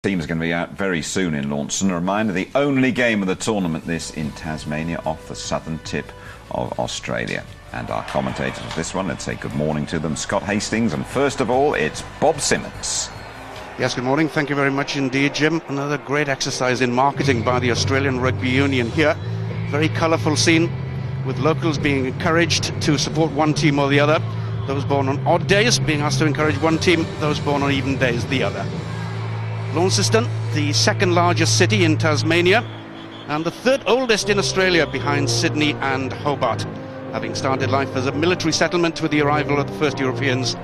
Team is going to be out very soon in Launceston. A reminder, the only game of the tournament, this in Tasmania, off the southern tip of Australia. And our commentators for this one, let's say good morning to them, Scott Hastings, and first of all, it's Bob Simmons. Yes, good morning. Thank you very much indeed, Jim. Another great exercise in marketing by the Australian Rugby Union here. Very colourful scene, with locals being encouraged to support one team or the other. Those born on odd days being asked to encourage one team, those born on even days the other. Launceston, the second largest city in Tasmania and the third oldest in Australia behind Sydney and Hobart, having started life as a military settlement with the arrival of the first Europeans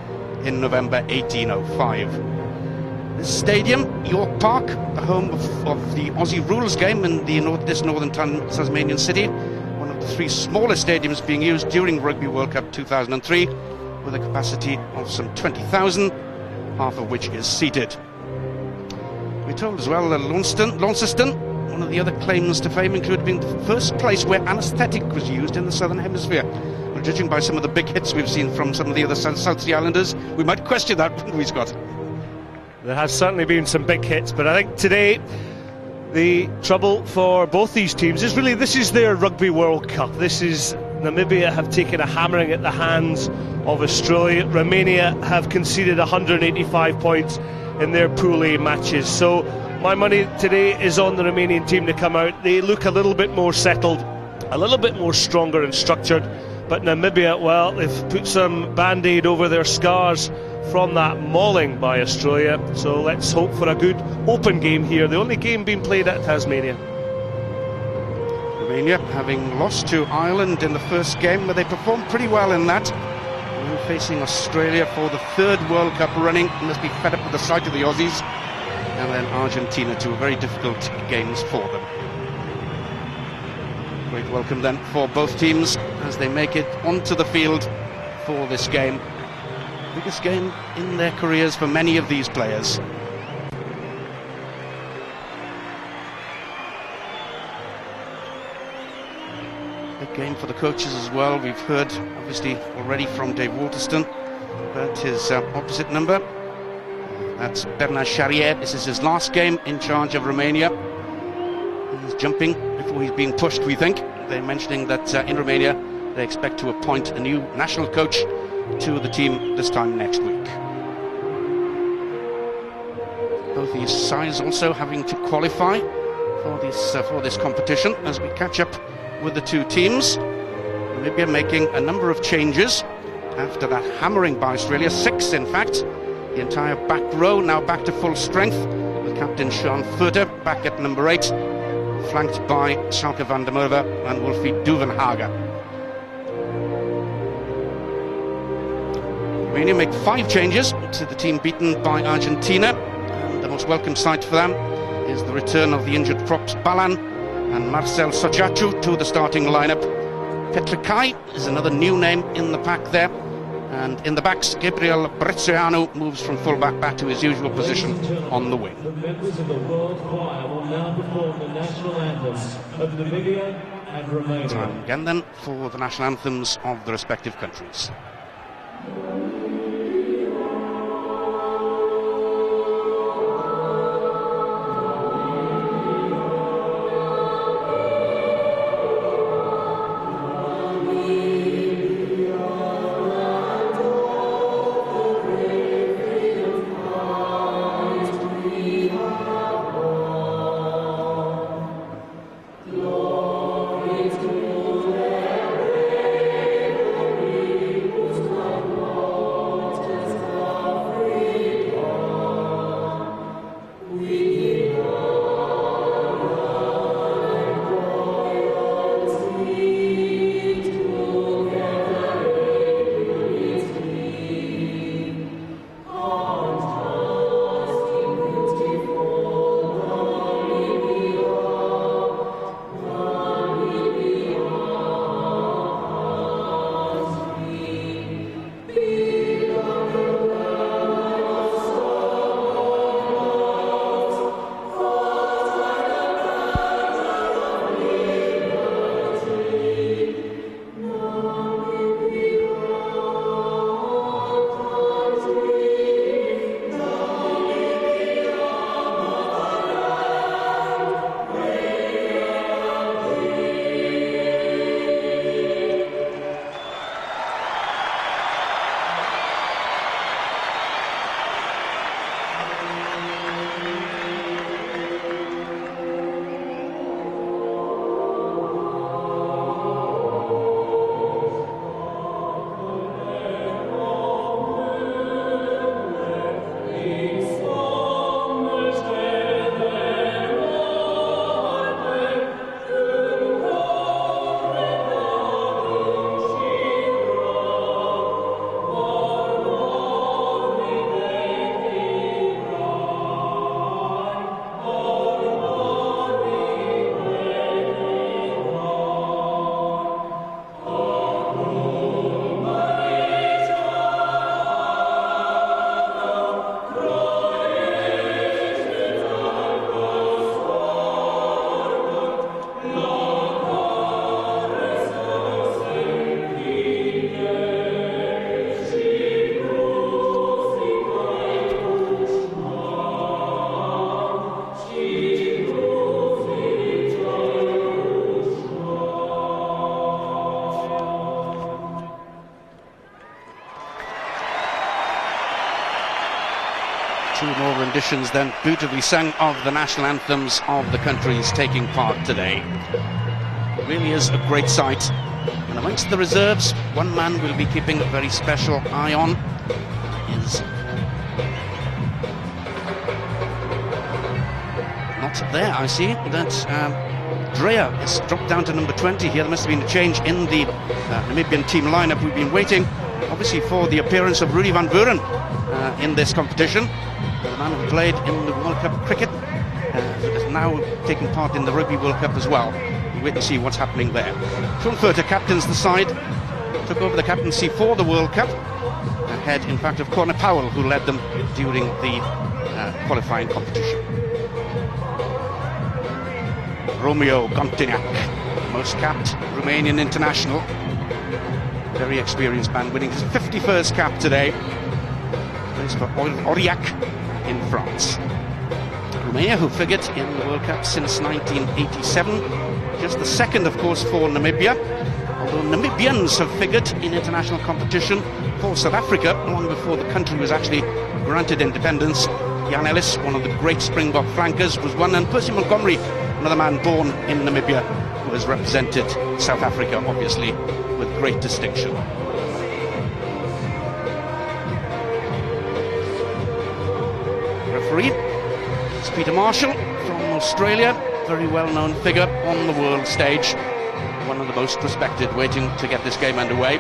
in November 1805. This stadium, York Park, the home of the Aussie Rules game in this northern Tasmanian city, one of the three smallest stadiums being used during Rugby World Cup 2003, with a capacity of some 20,000, half of which is seated. We're told as well that Launceston, one of the other claims to fame, included being the first place where anaesthetic was used in the Southern Hemisphere. Well, judging by some of the big hits we've seen from some of the other South Sea Islanders, we might question that, wouldn't we, Scott? There has certainly been some big hits, but I think today the trouble for both these teams is really this is their Rugby World Cup. Namibia have taken a hammering at the hands of Australia. Romania have conceded 185 points in their Pool A matches. So my money today is on the Romanian team to come out. They look a little bit more settled, a little bit more stronger and structured. But Namibia, well, they've put some band-aid over their scars from that mauling by Australia. So let's hope for a good open game here. The only game being played at Tasmania. Romania having lost to Ireland in the first game, but they performed pretty well in that. And facing Australia for the third World Cup running, must be fed up with the sight of the Aussies. And then Argentina, two very difficult games for them. Great welcome then for both teams as they make it onto the field for this game. Biggest game in their careers for many of these players. Big game for the coaches as well. We've heard obviously already from Dave Waterston about his opposite number. That's Bernard Charrier. This is his last game in charge of Romania. He's jumping before he's being pushed, we think. They're mentioning that in Romania they expect to appoint a new national coach to the team this time next week. Both these sides also having to qualify for this competition as we catch up with the two teams. Namibia making a number of changes after that hammering by Australia, 6 in fact. The entire back row now back to full strength, with Captain Sean Furter back at number 8, flanked by Schalke van der Merwe and Wolfie Duvenhagen. Romania make 5 changes to the team beaten by Argentina, and the most welcome sight for them is the return of the injured props Balan and Marcel Sochachu to the starting lineup. Petrikai is another new name in the pack there. And in the backs, Gabriel Breziano moves from full-back back to his usual position on the wing. The members of the World Choir will now perform the national anthems of Namibia and Romania. Time again then for the national anthems of the respective countries. renditions then beautifully sung of the national anthems of the countries taking part today. It really is a great sight. And amongst the reserves, one man we'll be keeping a very special eye on is not there. I see that Dreyer is dropped down to number 20 here. There must have been a change in the Namibian team lineup. We've been waiting obviously for the appearance of Rudy van Buren in this competition. The man who played in the World Cup cricket is now taking part in the Rugby World Cup as well. We'll wait and see what's happening there. Sean Furter captains the side, took over the captaincy for the World Cup, ahead in fact of Corner Powell, who led them during the qualifying competition. Romeo Gontinak, most capped Romanian international, very experienced man, winning his 51st cap today. Plays for Aurillac in France. Romania, who figured in the World Cup since 1987, just the second, of course, for Namibia. Although Namibians have figured in international competition for South Africa long before the country was actually granted independence. Jan Ellis, one of the great Springbok flankers, was one, and Percy Montgomery, another man born in Namibia, who has represented South Africa, obviously, with great distinction. Referee is Peter Marshall from Australia, very well-known figure on the world stage, one of the most respected, waiting to get this game underway.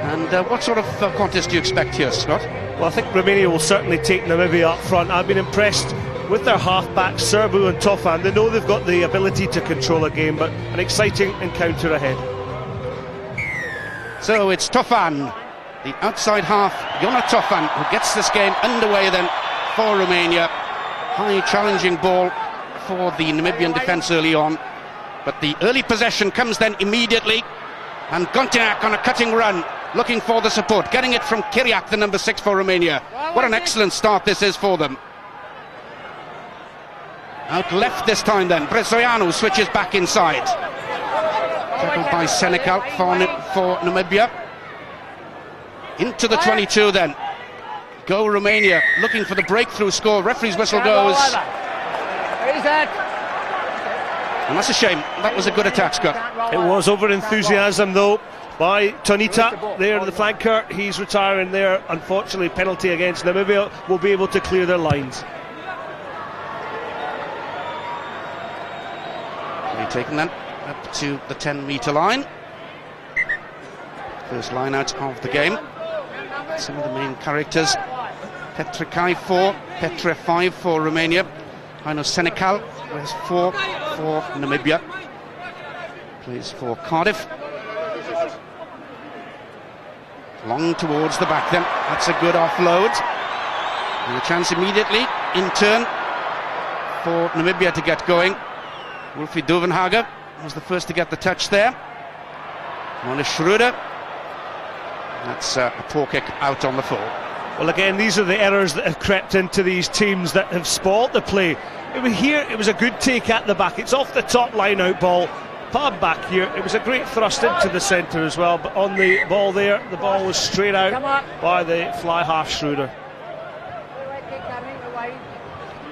And what sort of contest do you expect here, Scott? Well, I think Romania will certainly take Namibia up front. I've been impressed with their half-backs, Serbu and Tofan. They know they've got the ability to control a game, but an exciting encounter ahead. So it's Tofan, the outside half, Jona Tofan, who gets this game underway then for Romania. High challenging ball for the Namibian defence early on, but the early possession comes then immediately, and Gontinak on a cutting run, looking for the support, getting it from Kiriak, the number 6 for Romania. What an excellent start this is for them. Out left this time then, Brezoianu switches back inside. Tackled by Senecal for Namibia. Into the 22 then. Go Romania, looking for the breakthrough score. Referee's whistle goes. And that's a shame. That was a good attack, Scott. It was over enthusiasm though by Tonita there, the flanker. He's retiring there. Unfortunately, penalty against Namibia will be able to clear their lines. Taking that up to the 10-metre line. First line out of the game. Some of the main characters. Petrikai 4, Petre 5 for Romania. Heino Senecal wears 4 for Namibia. Plays for Cardiff. Long towards the back then. That's a good offload. And a chance immediately in turn for Namibia to get going. Wolfie Duvenhagen was the first to get the touch there. Mona Schroeder. That's a poor kick out on the full. Well, again, these are the errors that have crept into these teams that have spoilt the play. It was a good take at the back. It's off the top line out ball. Pad back here. It was a great thrust into the centre as well, but on the ball there, the ball was straight out by the fly half Schroeder.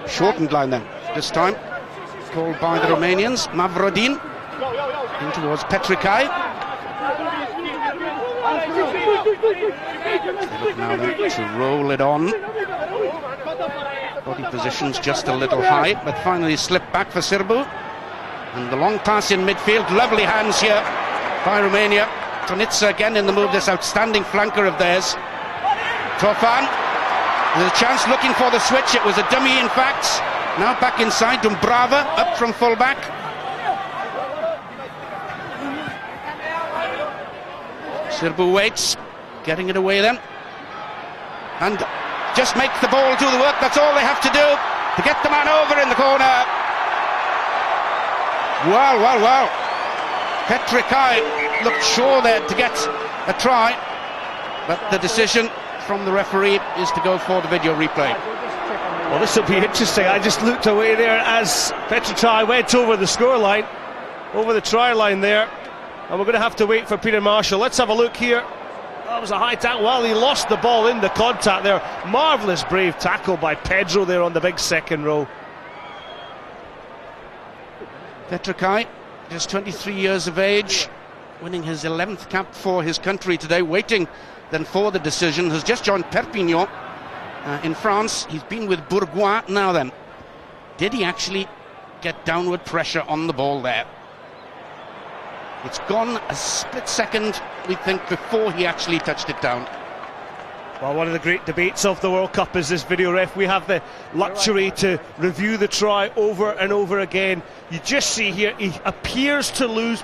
Shortened line then, this time. Called by the Romanians, Mavrodin in towards Petrikai. Look now then to roll it on. Body positions just a little high, but finally slipped back for Serbu. And the long pass in midfield, lovely hands here by Romania. Tonitsa again in the move, this outstanding flanker of theirs. Tofan, there's a chance looking for the switch, it was a dummy in fact. Now back inside, Dumbrava up from full-back. Serbu waits, getting it away then. And just make the ball do the work, that's all they have to do to get the man over in the corner. Wow. Petrikai looked sure there to get a try, but the decision from the referee is to go for the video replay. Well, this will be interesting. I just looked away there as Petrikai went over the scoreline, over the try line there, and we're going to have to wait for Peter Marshall. Let's have a look here That was a high tackle. Well, he lost the ball in the contact there. Marvellous, brave tackle by Pedro there on the big second row. Petrikai, just 23 years of age, winning his 11th cap for his country today, waiting then for the decision, has just joined Perpignan in France. He's been with Bourgoin now then. Did he actually get downward pressure on the ball there? It's gone a split second, we think, before he actually touched it down. Well, one of the great debates of the World Cup is this video ref. We have the luxury to review the try over and over again. You just see here, he appears to lose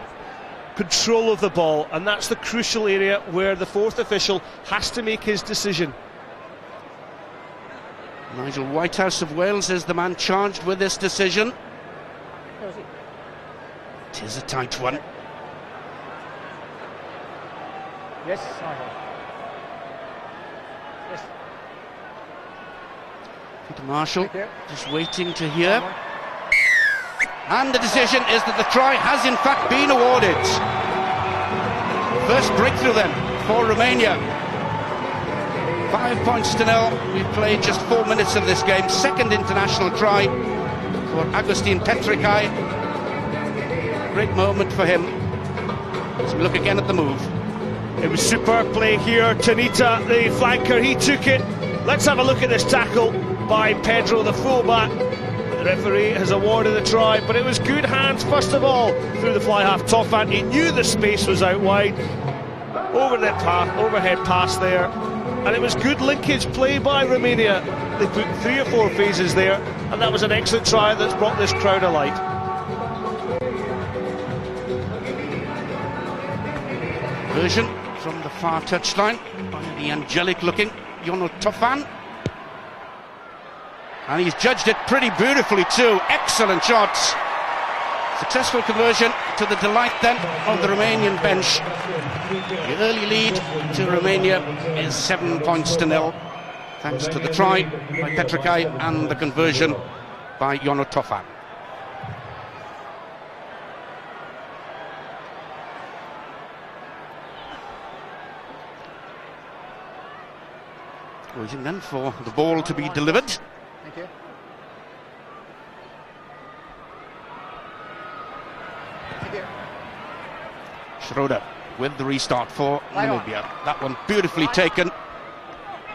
control of the ball, and that's the crucial area where the fourth official has to make his decision. Nigel Whitehouse of Wales is the man charged with this decision. It is a tight one. Yes. Peter Marshall just waiting to hear. And the decision is that the try has in fact been awarded. First breakthrough then for Romania. 5 points to 0. We've played just 4 minutes of this game. Second international try for Agustin Petrikai. Great moment for him. As we look again at the move. It was superb play here. Tanita, the flanker, he took it. Let's have a look at this tackle by Pedro, the fullback. The referee has awarded the try, but it was good hands first of all through the fly half. Toffan, he knew the space was out wide. Overhead pass there, and it was good linkage play by Romania. They put 3 or 4 phases there, and that was an excellent try that's brought this crowd alight. Version from the far touchline by the angelic looking Yono Toffan. And he's judged it pretty beautifully too. Excellent shots. Successful conversion to the delight then of the Romanian bench. The early lead to Romania is 7 points to 0, thanks to the try by Petrikai and the conversion by Yono Toffan. Waiting then for the ball to be delivered. Thank you. Thank you. Schroeder with the restart for Namibia. That one beautifully taken.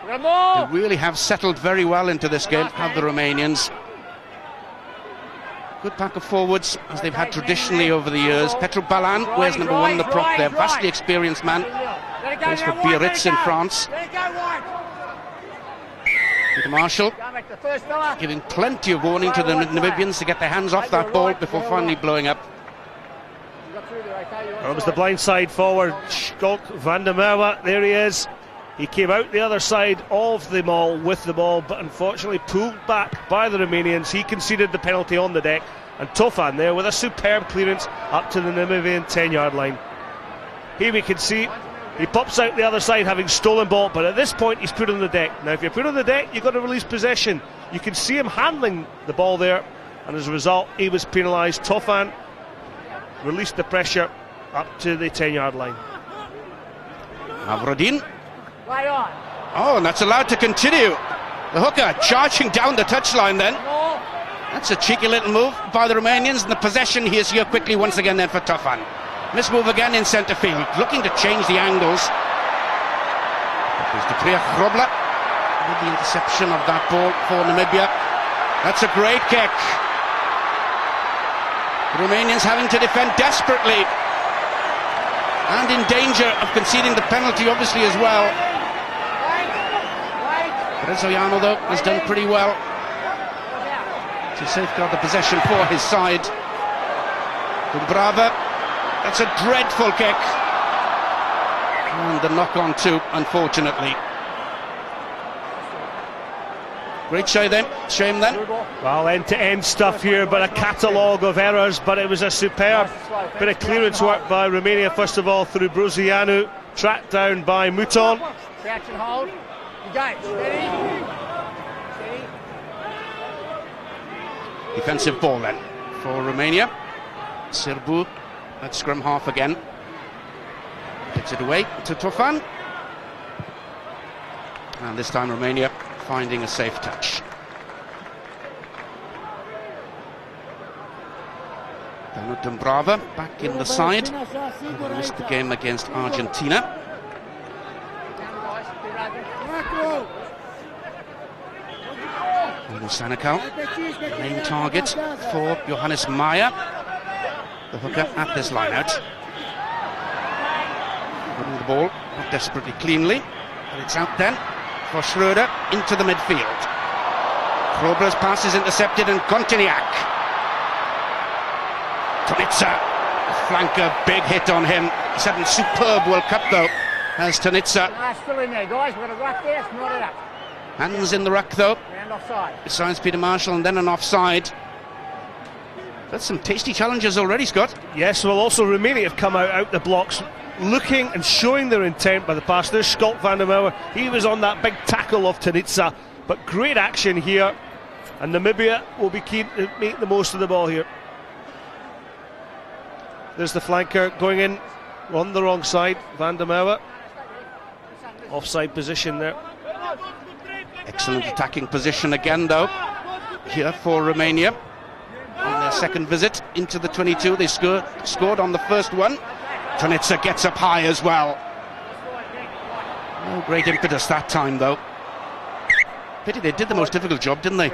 They really have settled very well into this game, have the Romanians. Good pack of forwards, as they've had traditionally over the years. Petru Balan wears number 1, the prop there. Vastly experienced man. Plays for Biarritz in France. Peter Marshall giving plenty of warning to the Namibians to get their hands off that ball before finally blowing up. Well, it was the blindside forward, Schalk van der Merwe. There he is. He came out the other side of the maul with the ball, but unfortunately pulled back by the Romanians. He conceded the penalty on the deck, and Toffan there with a superb clearance up to the Namibian 10-yard line. Here we can see he pops out the other side having stolen ball, but at this point he's put on the deck. Now if you're put on the deck, you've got to release possession. You can see him handling the ball there, and as a result he was penalised. Toffan released the pressure up to the 10-yard line. Avrodin. Oh, and that's allowed to continue. The hooker charging down the touchline then. That's a cheeky little move by the Romanians, and the possession is here quickly once again then for Toffan. Miss move again in centre field, looking to change the angles. There's Depriya Hrobla with the interception of that ball for Namibia. That's a great kick. The Romanians having to defend desperately and in danger of conceding the penalty obviously as well. Brezoiano though has done pretty well to safeguard the possession for his side. Dumbrava, that's a dreadful kick, and the knock-on too, unfortunately. Great shame then. Well, end-to-end stuff here, but a catalogue of errors, but it was a superb bit of clearance work by Romania, first of all through Brezoiano, tracked down by Mouton. Reaction hold. You got it. Steady. Defensive ball then for Romania. Sirbu at scrum half again. Gets it away to Toffan. And this time Romania finding a safe touch. Dumbrava back in the side. He missed the game against Argentina. Sanakal, main target for Johannes Meyer, the hooker at this line-out. Winning the ball, not desperately cleanly, but it's out then for Schröder into the midfield. Krobra's pass is intercepted and Kontiniak. Tonitsa, flanker, big hit on him. He's having a superb World Cup though, as Tonitsa. Still in there, guys. We've got a ruck there, it's not it up. Hands in the ruck though. And offside. Besides Peter Marshall, and then an offside. That's some tasty challenges already, Scott. Yes, well, also Romania have come out the blocks, looking and showing their intent by the pass. There's Scott van der Merwe. He was on that big tackle of Tonitsa, but great action here, and Namibia will be keen to make the most of the ball here. There's the flanker going in on the wrong side, van der Merwe. Offside position there. Excellent attacking position again though here for Romania on their second visit into the 22. They scored on the first one. Tonitsa gets up high as well. No great impetus that time though. Pity they did the most difficult job, didn't they?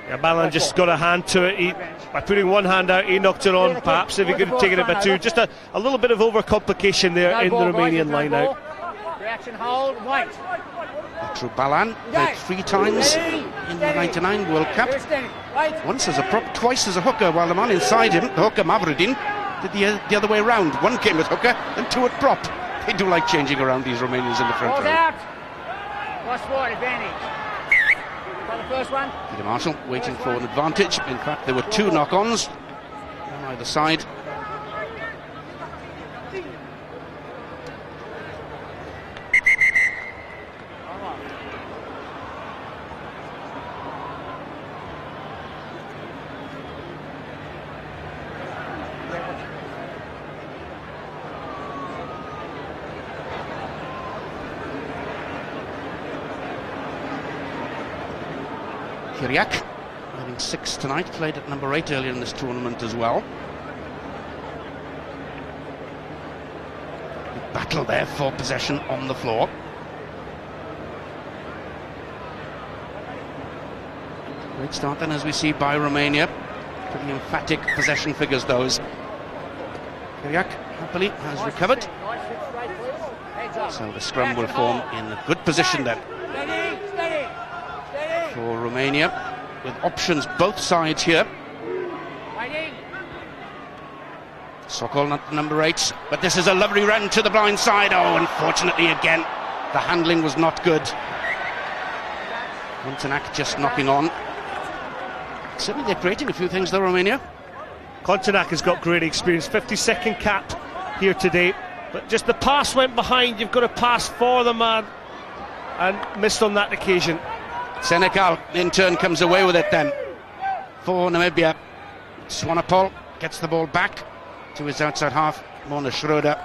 Yeah, Balan just got a hand to it. By putting one hand out, he knocked it on. Perhaps if he could have taken it by two. Just a little bit of overcomplication there in the Romanian line out. Reaction, hold, wait. Petru Balan played 3 times in the 99 World Cup. Once as a prop, twice as a hooker, while the man inside him, the hooker Mavrodin, did the other way around. 1 came at hooker and 2 at prop. They do like changing around, these Romanians in the front row. Out. Lost forward advantage. Got the first one. Peter Marshall waiting for an advantage. In fact, there were 2 knock-ons on either side. Kiriak, having 6 tonight, played at number 8 earlier in this tournament as well. Big battle there for possession on the floor. Great start then, as we see, by Romania. Pretty emphatic possession figures, those. Kiriak happily has recovered. So the scrum will form in a good position then for Romania, with options both sides here. Sokol not number 8, but this is a lovely run to the blind side. Oh, unfortunately again, the handling was not good. Montenac just knocking on. Certainly they're creating a few things though, Romania. Kontinak has got great experience, 52nd cap here today, but just the pass went behind. You've got to pass for the man, and missed on that occasion. Senegal in turn comes away with it then for Namibia. Swanepoel gets the ball back to his outside half, Mona Schröder,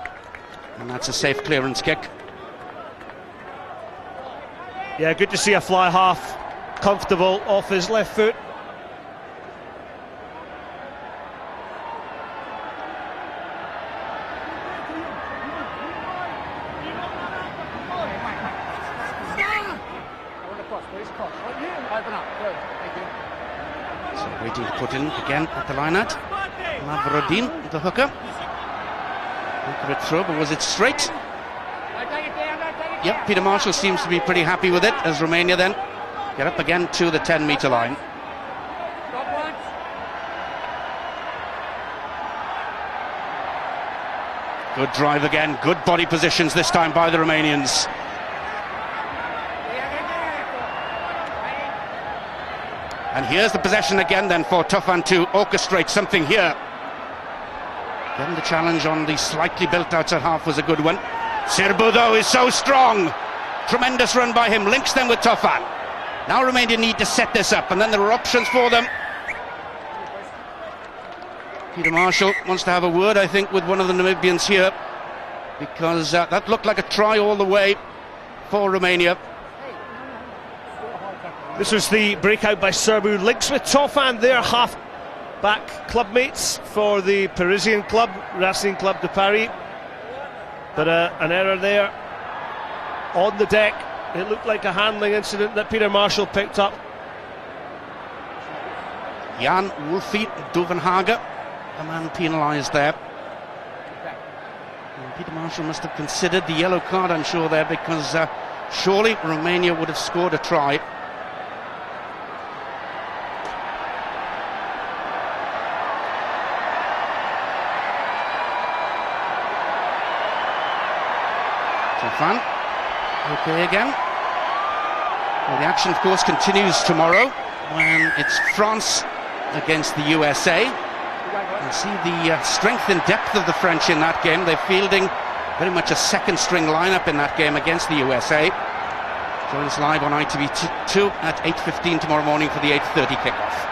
and that's a safe clearance kick. Yeah, good to see a fly half comfortable off his left foot. So waiting to put in again at the line-out. Mavrodin, the hooker. Look at it through, but was it straight? Yep, Peter Marshall seems to be pretty happy with it, as Romania then get up again to the 10-metre line. Good drive again, good body positions this time by the Romanians. And here's the possession again then for Tofan to orchestrate something here. Then the challenge on the slightly built outside half was a good one. Sirbu though is so strong. Tremendous run by him, links them with Tofan. Now Romania need to set this up, and then there are options for them. Peter Marshall wants to have a word, I think, with one of the Namibians here, because that looked like a try all the way for Romania. This was the breakout by Serbu. Links with Tofan, their half-back clubmates for the Parisian club, Racing Club de Paris. But an error there on the deck. It looked like a handling incident that Peter Marshall picked up. Jan Wolfie Duvenhagen, the man penalised there. And Peter Marshall must have considered the yellow card, I'm sure, there, because surely Romania would have scored a try. Tofan, okay again. Well, the action, of course, continues tomorrow when it's France against the USA. You see the strength and depth of the French in that game. They're fielding very much a second-string lineup in that game against the USA. Join us live on ITV2 at 8:15 tomorrow morning for the 8:30 kickoff.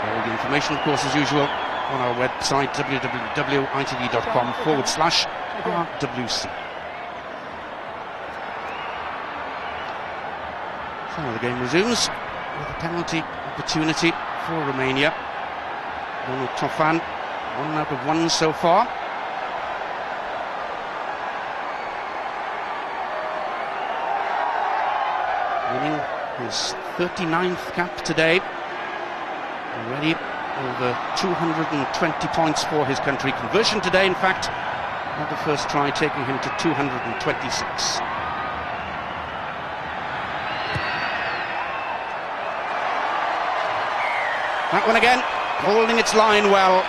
All the information, of course, as usual, on our website www.itv.com/RWC. So the game resumes with a penalty opportunity for Romania. Ronald Tofan, 1 out of 1 so far. Winning his 39th cap today. Already over 220 points for his country. Conversion today, in fact, not the first try, taking him to 226. That one again, holding its line well.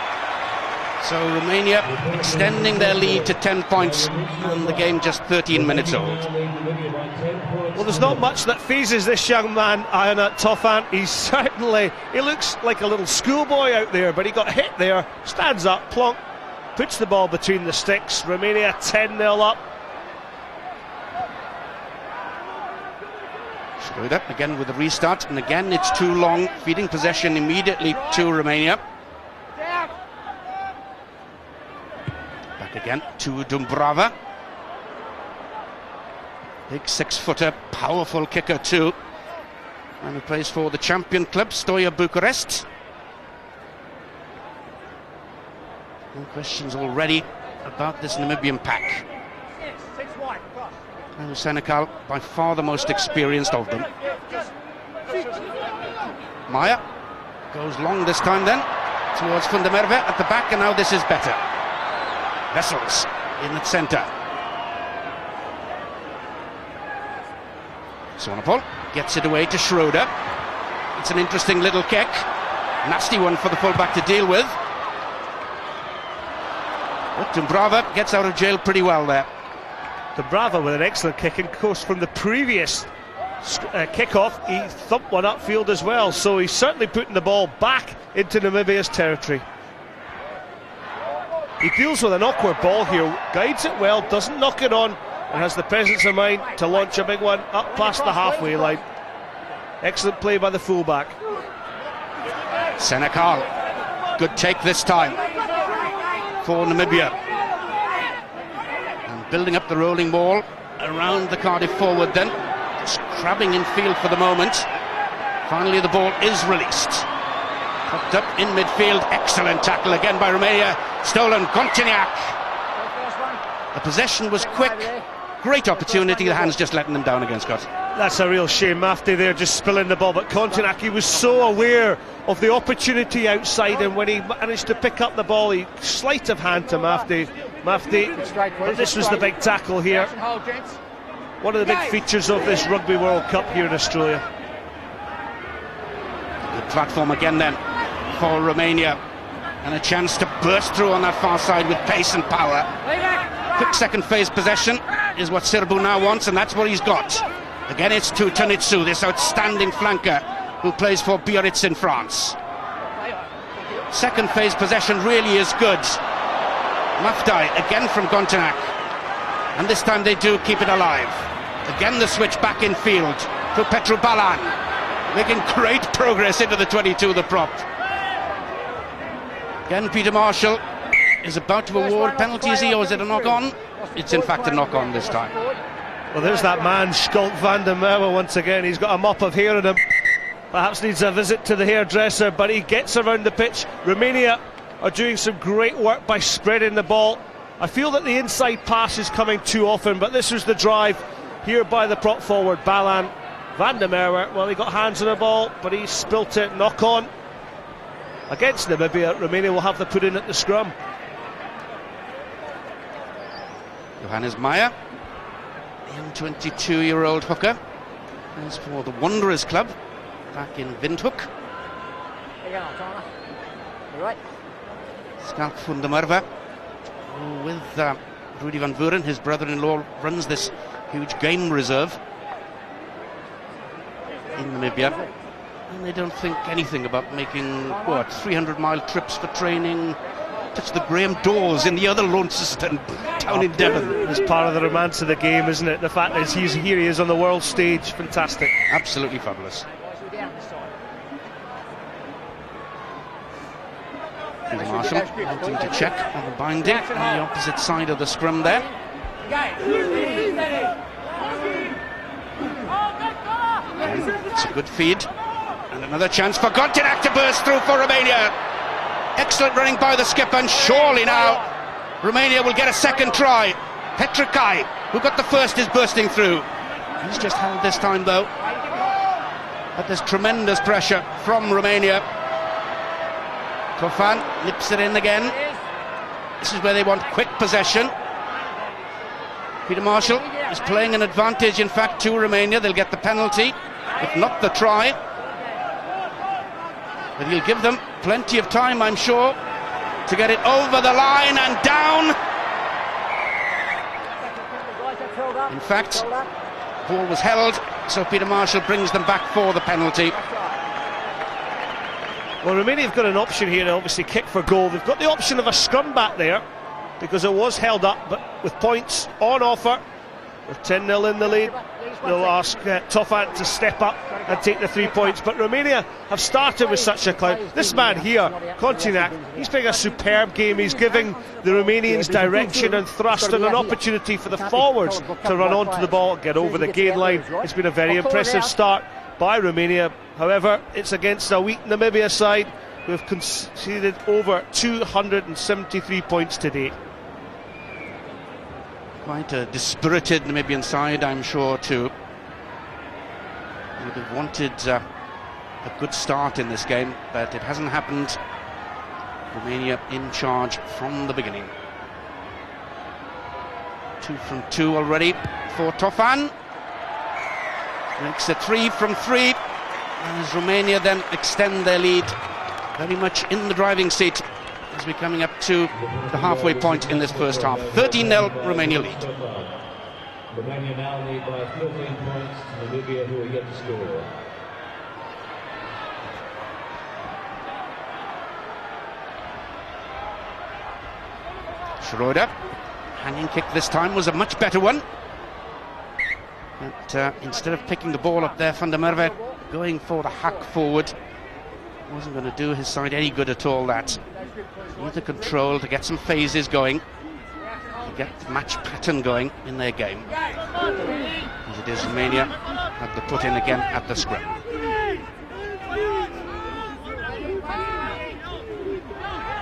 So Romania extending their lead to 10 points, and the game just 13 minutes old. Well, there's not much that phases this young man, Ionut Tofan. He looks like a little schoolboy out there, but he got hit there, stands up, plonk, puts the ball between the sticks. Romania 10-0 up. Schröder again with a restart, and again it's too long, feeding possession immediately to Romania. Back again to Dumbrava. Big 6-footer, powerful kicker too. And he plays for the champion club, Steaua Bucharest. No questions already about this Namibian pack. And Senegal, by far the most experienced of them. Maya goes long this time then, towards Van der Merwe at the back, and now this is better. Vessels in the centre. Sonopol gets it away to Schröder. It's an interesting little kick. Nasty one for the fullback to deal with. But Dumbrava gets out of jail pretty well there. Dumbrava with an excellent kick, and of course from the previous kick-off he thumped one upfield as well, so he's certainly putting the ball back into Namibia's territory. He deals with an awkward ball here, guides it well, doesn't knock it on, and has the presence of mind to launch a big one up past the halfway line. Excellent play by the fullback. Senegal, good take this time for Namibia. Building up the rolling ball around the Cardiff forward then. Just crabbing in field for the moment. Finally the ball is released. Popped up in midfield. Excellent tackle again by Romania. Stolen. Kontiniak. The possession was quick. Great opportunity. The hands just letting them down again, Scott. That's a real shame. Mafti there just spilling the ball, but Kontiniak, he was so aware of the opportunity outside, and when he managed to pick up the ball, he sleight of hand to Mafti, but this was the big tackle here. One of the big features of this Rugby World Cup here in Australia. Good platform again then for Romania, and a chance to burst through on that far side with pace and power. Quick second phase possession is what Serbu now wants, and that's what he's got. Again it's to Tanitsu, this outstanding flanker who plays for Biarritz in France. Second phase possession really is good. Mafdai again from Kontiniak, and this time they do keep it alive. Again the switch back in field to Petru Balan, making great progress into the 22, the prop. Again Peter Marshall is about to award penalty, is he, or is it a knock-on? It's in fact a knock-on this time. Well, there's that man, Schalk van der Merwe, once again. He's got a mop of hair on him. Perhaps needs a visit to the hairdresser, but he gets around the pitch. Romania are doing some great work by spreading the ball. I feel that the inside pass is coming too often, but this was the drive here by the prop forward, Balan. Van der Merwe, well, he got hands on the ball, but he spilt it. Knock on against Namibia. Romania will have the put in at the scrum. Johannes Meyer, the 22-year-old hooker, plays for the Wanderers Club back in Windhoek. Right. Schalk van der Merwe, with Rudy van Vuren, his brother-in-law, runs this huge game reserve in Namibia, and they don't think anything about making 300-mile trips for training. Touch the Graham Dawes in the other Launceston down in Devon. It's part of the romance of the game, isn't it? The fact that he's here, he is on the world stage. Fantastic. Absolutely fabulous. Peter Marshall wanting to check on the binding on the opposite side of the scrum there. It's a good feed, and another chance for Kontinak to burst through for Romania. Excellent running by the skipper, and surely now Romania will get a second try. Petrikai, who got the first, is bursting through. He's just held this time though, but there's tremendous pressure from Romania. Tofan nips it in again. This is where they want quick possession. Peter Marshall is playing an advantage, in fact, to Romania. They'll get the penalty, if not the try. But he'll give them plenty of time, I'm sure, to get it over the line and down. In fact, ball was held, so Peter Marshall brings them back for the penalty. Well, Romania have got an option here to obviously kick for goal. They've got the option of a scrum back there because it was held up, but with points on offer, with 10-0 in the lead, they'll ask Tofan to step up and take the 3 points. But Romania have started with such a cloud. This man here, Kontinak, he's playing a superb game. He's giving the Romanians direction and thrust and an opportunity for the forwards to run onto the ball and get over the gain line. It's been a very impressive start by Romania. However, it's against a weak Namibia side who have conceded over 273 points to date. Quite a dispirited Namibian side, I'm sure, too. Would have wanted a good start in this game, but it hasn't happened. Romania in charge from the beginning. 2 from 2 already for Tofan. Makes it 3 from 3 as Romania then extend their lead, very much in the driving seat as we're coming up to the halfway point in this first half. 13-0 Romania lead. Romania now lead by 14 points to Namibia, who are yet to score. Schroeder, hanging kick this time was a much better one. But instead of picking the ball up there, Van der Merwe going for the hack forward. Wasn't going to do his side any good at all, that. Need the control to get some phases going, to get the match pattern going in their game. As it is, Romania have the put in again at the scrum.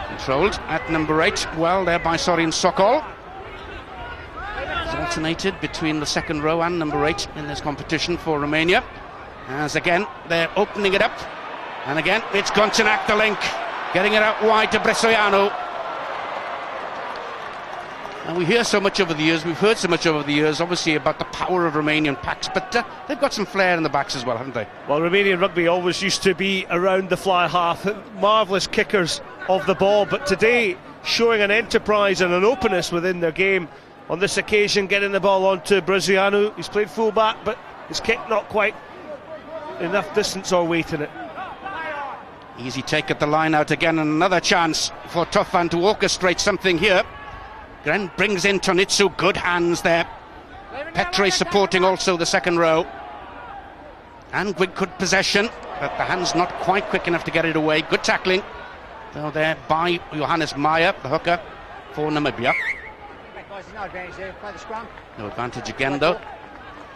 Controlled at number 8, well there by Sorin Sokol. It's alternated between the second row and number 8 in this competition for Romania. As again, they're opening it up. And again, it's Kontinak, the link, getting it out wide to Bressoianu. And we hear so much over the years, we've heard so much over the years, obviously, about the power of Romanian packs, but they've got some flair in the backs as well, haven't they? Well, Romanian rugby always used to be around the fly half, marvellous kickers of the ball, but today showing an enterprise and an openness within their game. On this occasion, getting the ball onto Bressoianu. He's played full back, but his kick not quite enough distance or weight in it. Easy take at the line out again, and another chance for Tofan to orchestrate something here. Gren brings in Tonitsu, good hands there. Petre supporting also the second row. And with good possession, but the hands not quite quick enough to get it away. Good tackling, though, there by Johannes Meyer, the hooker for Namibia. No advantage there, play the scrum. No advantage again, though.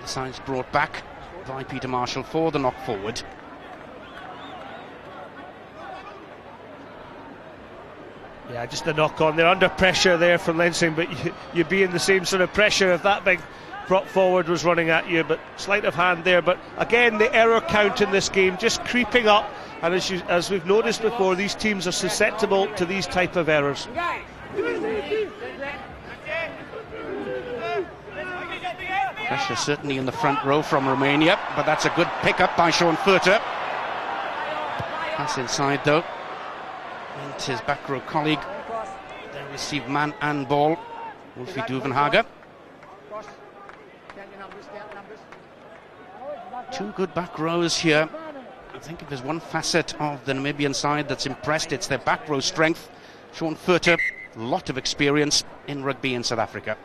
The side's brought back by Peter Marshall for the knock forward. Yeah, just the knock on. They're under pressure there from Lensing, but you'd be in the same sort of pressure if that big prop forward was running at you. But sleight of hand there. But again, the error count in this game just creeping up. And as we've noticed before, these teams are susceptible to these type of errors. Pressure certainly in the front row from Romania, but that's a good pick-up by Sean Furter. Pass inside though, and his back row colleague. They receive man and ball, Wolfie Duvenhagen. Two good back rows here. I think if there's one facet of the Namibian side that's impressed, it's their back row strength. Sean Furter, a lot of experience in rugby in South Africa.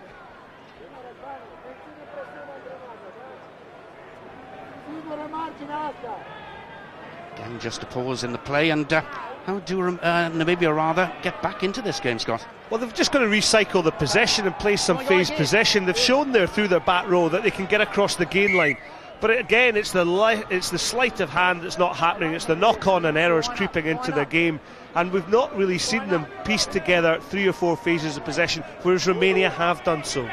Again, just a pause in the play, and how do Namibia rather get back into this game, Scott? Well, they've just got to recycle the possession and play some phased possession. They've shown there through their back row that they can get across the gain line. But again, it's the sleight of hand that's not happening. It's the knock-on and errors creeping into the game. And we've not really seen them piece together 3 or 4 phases of possession, whereas Romania have done so.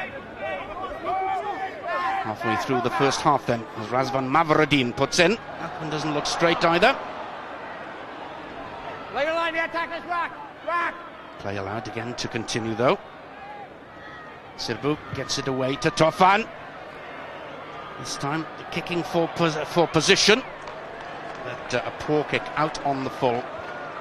Halfway through the first half then, as Razvan Mavrodin puts in. That one doesn't look straight either. Play your line, the attackers, rock! Play allowed again to continue though. Sirbu gets it away to Tofan. This time the kicking for position. But a poor kick out on the full,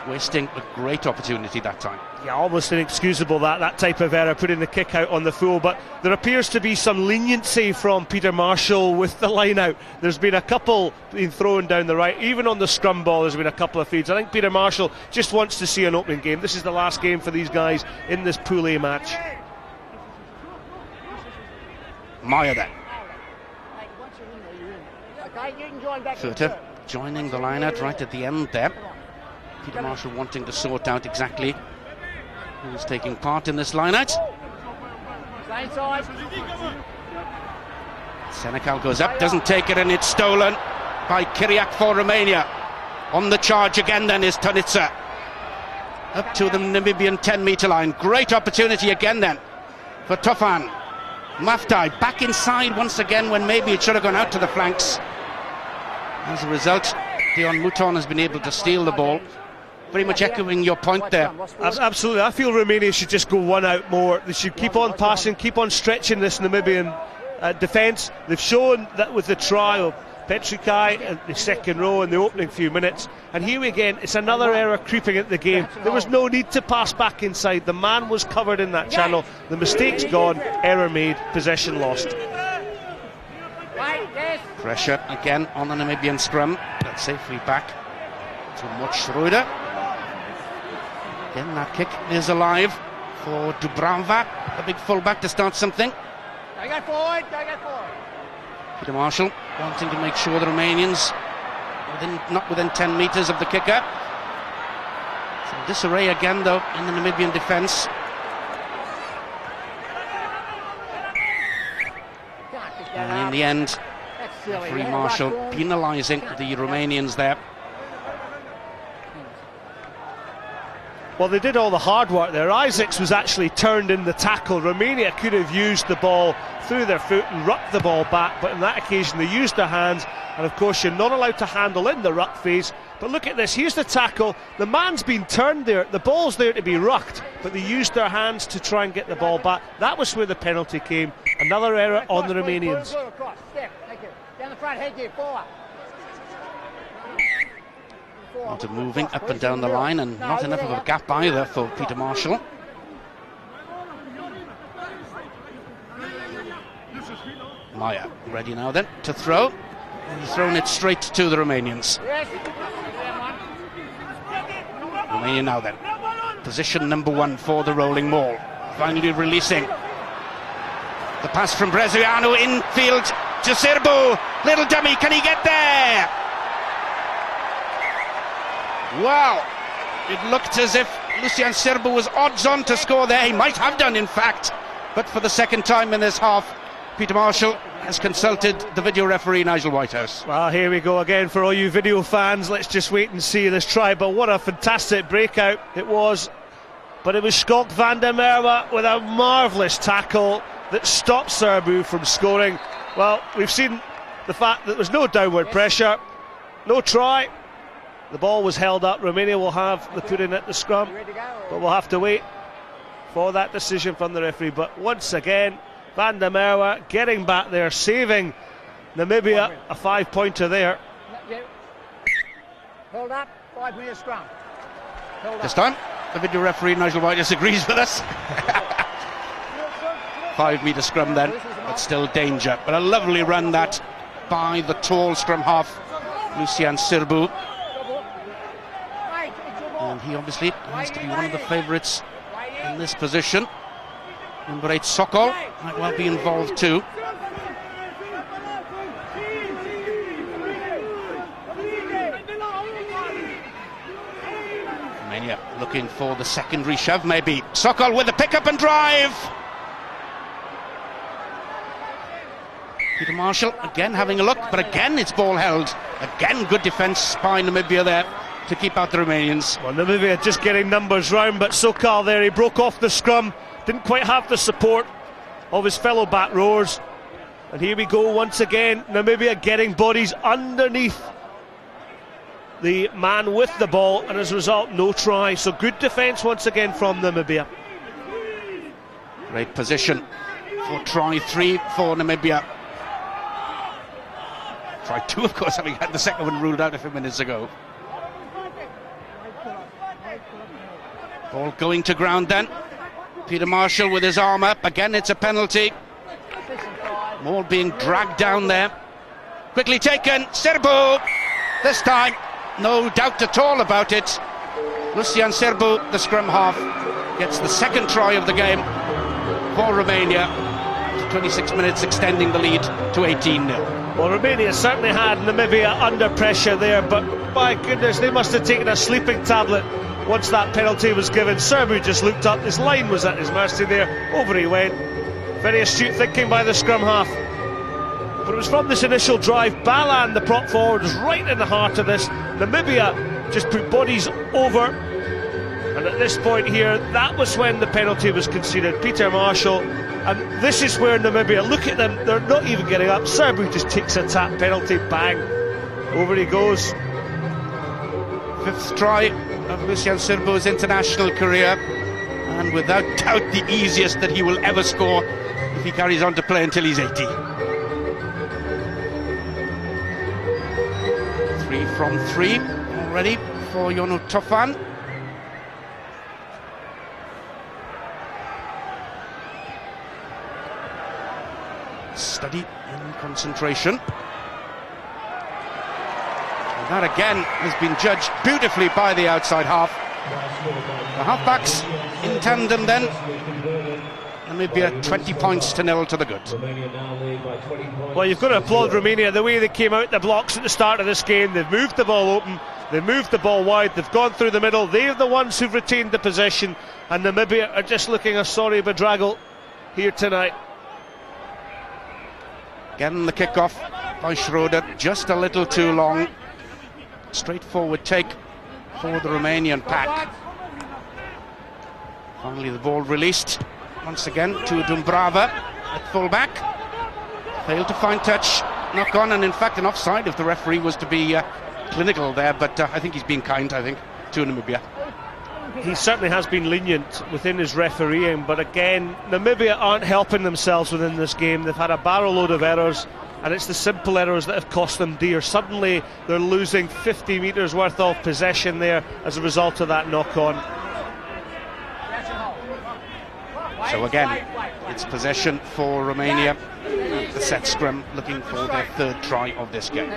wasting a great opportunity that time. Yeah, almost inexcusable that type of error, putting the kick out on the full. But there appears to be some leniency from Peter Marshall with the line out. There's been a couple being thrown down the right, even on the scrum ball there's been a couple of feeds. I think Peter Marshall just wants to see an opening game. This is the last game for these guys in this Pool A match. Maya then. Okay, Furter joining the line out right at the end there. Peter Marshall wanting to sort out exactly who's taking part in this line-out. Senecal goes up, doesn't take it, and it's stolen by Kiriak for Romania. On the charge again then is Tonitsa. Up to the Namibian 10-metre line. Great opportunity again then for Tofan. Maftai back inside once again when maybe it should have gone out to the flanks. As a result, Dion Mouton has been able to steal the ball. Very much echoing your point there. Absolutely. I feel Romania should just go one out more. They should keep on passing, keep on stretching this Namibian defence. They've shown that with the try of Petrikai in the second row in the opening few minutes. And here again, it's another error creeping into the game. There was no need to pass back inside. The man was covered in that channel. The mistake's gone, error made, possession lost. Pressure again on the Namibian scrum, but safely back to Mot Schroeder. Again, that kick is alive for Dubravka, a big fullback to start something. Go get forward. Peter Marshall wanting to make sure the Romanians not within 10 metres of the kicker. Some disarray again though in the Namibian defence. And in the end, referee Marshall penalising the Romanians there. Well, they did all the hard work there. Isaacs was actually turned in the tackle. Romania could have used the ball through their foot and rucked the ball back, but on that occasion they used their hands, and of course you're not allowed to handle in the ruck phase. But look at this, here's the tackle, the man's been turned there, the ball's there to be rucked, but they used their hands to try and get the ball back. That was where the penalty came. Another error on the Romanians. Down the front, head you, forward. Lot of moving up and down the line, and not enough of a gap either for Peter Marshall. Maya ready now then to throw. He's thrown it straight to the Romanians. Romania now then. Position number 1 for the rolling maul. Finally releasing. The pass from Breziano infield to Sirbu. Little dummy, can he get there? Wow, it looked as if Lucian Sirbu was odds on to score there. He might have done, in fact, but for the second time in this half, Peter Marshall has consulted the video referee, Nigel Whitehouse. Well, here we go again for all you video fans. Let's just wait and see this try. But what a fantastic breakout it was. But it was Skok van der Merwe with a marvellous tackle that stopped Serbu from scoring. Well, we've seen the fact that there was no downward pressure, no try. The ball was held up. Romania will have the put in at the scrum, but we'll have to wait for that decision from the referee. But once again, Van der Merwe getting back there, saving Namibia, a 5-pointer there. Hold up, 5-minute scrum. This time, the video referee, Nigel White, disagrees with us. 5-metre scrum then, but still danger. But a lovely run that by the tall scrum half, Lucian Serbu. And he obviously has to be one of the favourites in this position. Number 8, Sokol, might well be involved too. Romania looking for the secondary shove, maybe. Sokol with the pick-up and drive. Peter Marshall again having a look, but again it's ball held. Again good defence by Namibia there to keep out the Romanians. Well, Namibia just getting numbers round, but Sokol there, he broke off the scrum, didn't quite have the support of his fellow back rowers. And here we go once again, Namibia getting bodies underneath the man with the ball, and as a result no try. So good defence once again from Namibia. Great position for try 3 for Namibia. Try 2, of course, having had the second one ruled out a few minutes ago. Ball going to ground then. Peter Marshall with his arm up. Again, it's a penalty. Ball being dragged down there. Quickly taken. Serbu. This time, no doubt at all about it. Lucian Serbu, the scrum half, gets the second try of the game for Romania. 26 minutes, extending the lead to 18-0. Well, Romania certainly had Namibia under pressure there, but my goodness, they must have taken a sleeping tablet once that penalty was given. Serbu just looked up, his line was at his mercy there, over he went. Very astute thinking by the scrum half. But it was from this initial drive, Balan, the prop forward, was right in the heart of this. Namibia just put bodies over, and at this point here, that was when the penalty was conceded. Peter Marshall, and this is where Namibia, look at them, they're not even getting up. Serbu just takes a tap penalty, bang, over he goes. 5th try of Lucian Serbu's international career, and without doubt the easiest that he will ever score if he carries on to play until he's 80. 3 from 3 already for Yonu Tofan. Study and concentration. That again has been judged beautifully by the outside half. The halfbacks in tandem then. Namibia 20 points to 0 to the good. Well, you've got to applaud Romania, the way they came out the blocks at the start of this game. They've moved the ball open, they've moved the ball wide, they've gone through the middle. They're the ones who've retained the possession, and Namibia are just looking a sorry bedraggle here tonight. Again the kick-off by Schroeder, just a little too long. Straightforward take for the Romanian pack. Finally the ball released once again to Dumbrava at full-back. Failed to find touch, knock on, and in fact an offside if the referee was to be clinical there, but I think he's been kind, to Namibia. He certainly has been lenient within his refereeing, but again, Namibia aren't helping themselves within this game. They've had a barrel load of errors, and it's the simple errors that have cost them dear. Suddenly they're losing 50 metres worth of possession there as a result of that knock-on. So again, it's possession for Romania at the set scrum, looking for their 3rd try of this game.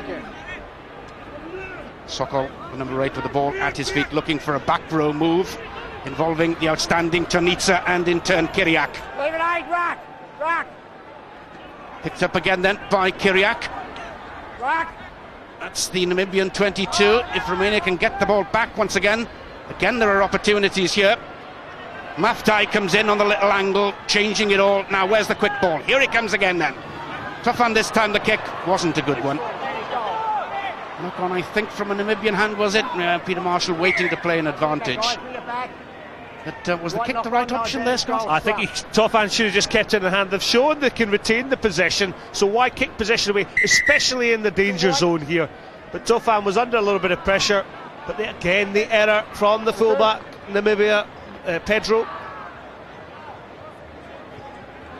Sokol, the number 8 with the ball at his feet, looking for a back row move involving the outstanding Tonitsa and in turn Kiriak. Picked up again then by Kiriak. That's the Namibian 22. If Romania can get the ball back once again, there are opportunities here. Maftai comes in on the little angle, changing it all. Now where's the quick ball? Here it comes again then. Tough on this time, the kick wasn't a good one. Knock on, I think, from a Namibian hand, was it? Peter Marshall waiting to play an advantage. But was the kick the right option there, Scott? I think Tofan should have just kept it in the hand. They've shown they can retain the possession, so why kick possession away, especially in the danger zone here? But Tofan was under a little bit of pressure, but again the error from the fullback, Namibia, Pedro.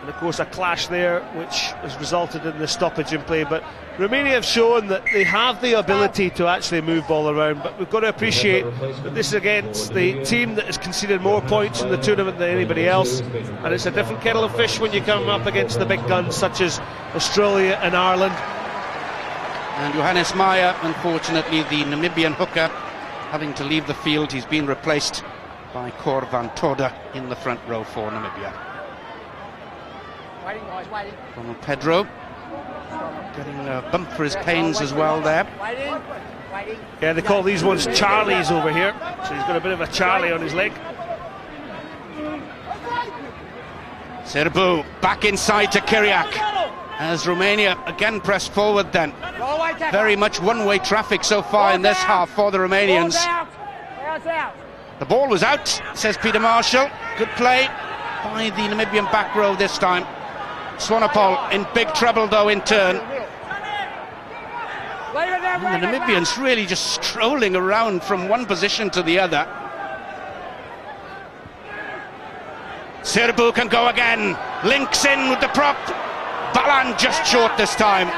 And of course a clash there which has resulted in the stoppage in play. But Romania have shown that they have the ability to actually move ball around, but we've got to appreciate that this is against the team that has conceded more points in the tournament than anybody else, and it's a different kettle of fish when you come up against the big guns such as Australia and Ireland. And Johannes Meyer, unfortunately the Namibian hooker, having to leave the field. He's been replaced by Cor van Torde in the front row for Namibia. Waiting, guys, waiting. Ronald Pedro getting a bump for his pains as well there. Waiting. Yeah, they call these ones Charlies over here, so he's got a bit of a Charlie on his leg. Serbu back inside to Kyriak as Romania again pressed forward then. Very much one-way traffic so far in this half for the Romanians. The ball was out, says Peter Marshall. Good play by the Namibian back row this time. Swanepoel in big trouble though in turn. And the Namibians really just strolling around from one position to the other. Serbu can go again, links in with the prop. Balan just short this time.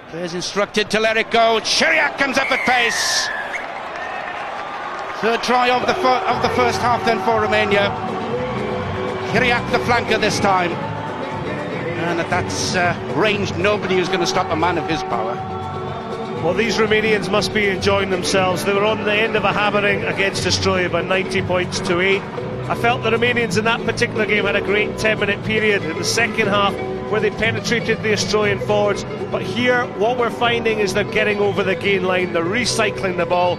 Players instructed to let it go. Kyriak comes up at pace. Third try of the first half then for Romania. Kyriak the flanker this time. And at that range, nobody is going to stop a man of his power. Well, these Romanians must be enjoying themselves. They were on the end of a hammering against Australia by 90 points to 8. I felt the Romanians in that particular game had a great 10-minute period in the second half where they penetrated the Australian forwards. But here, what we're finding is they're getting over the gain line, they're recycling the ball.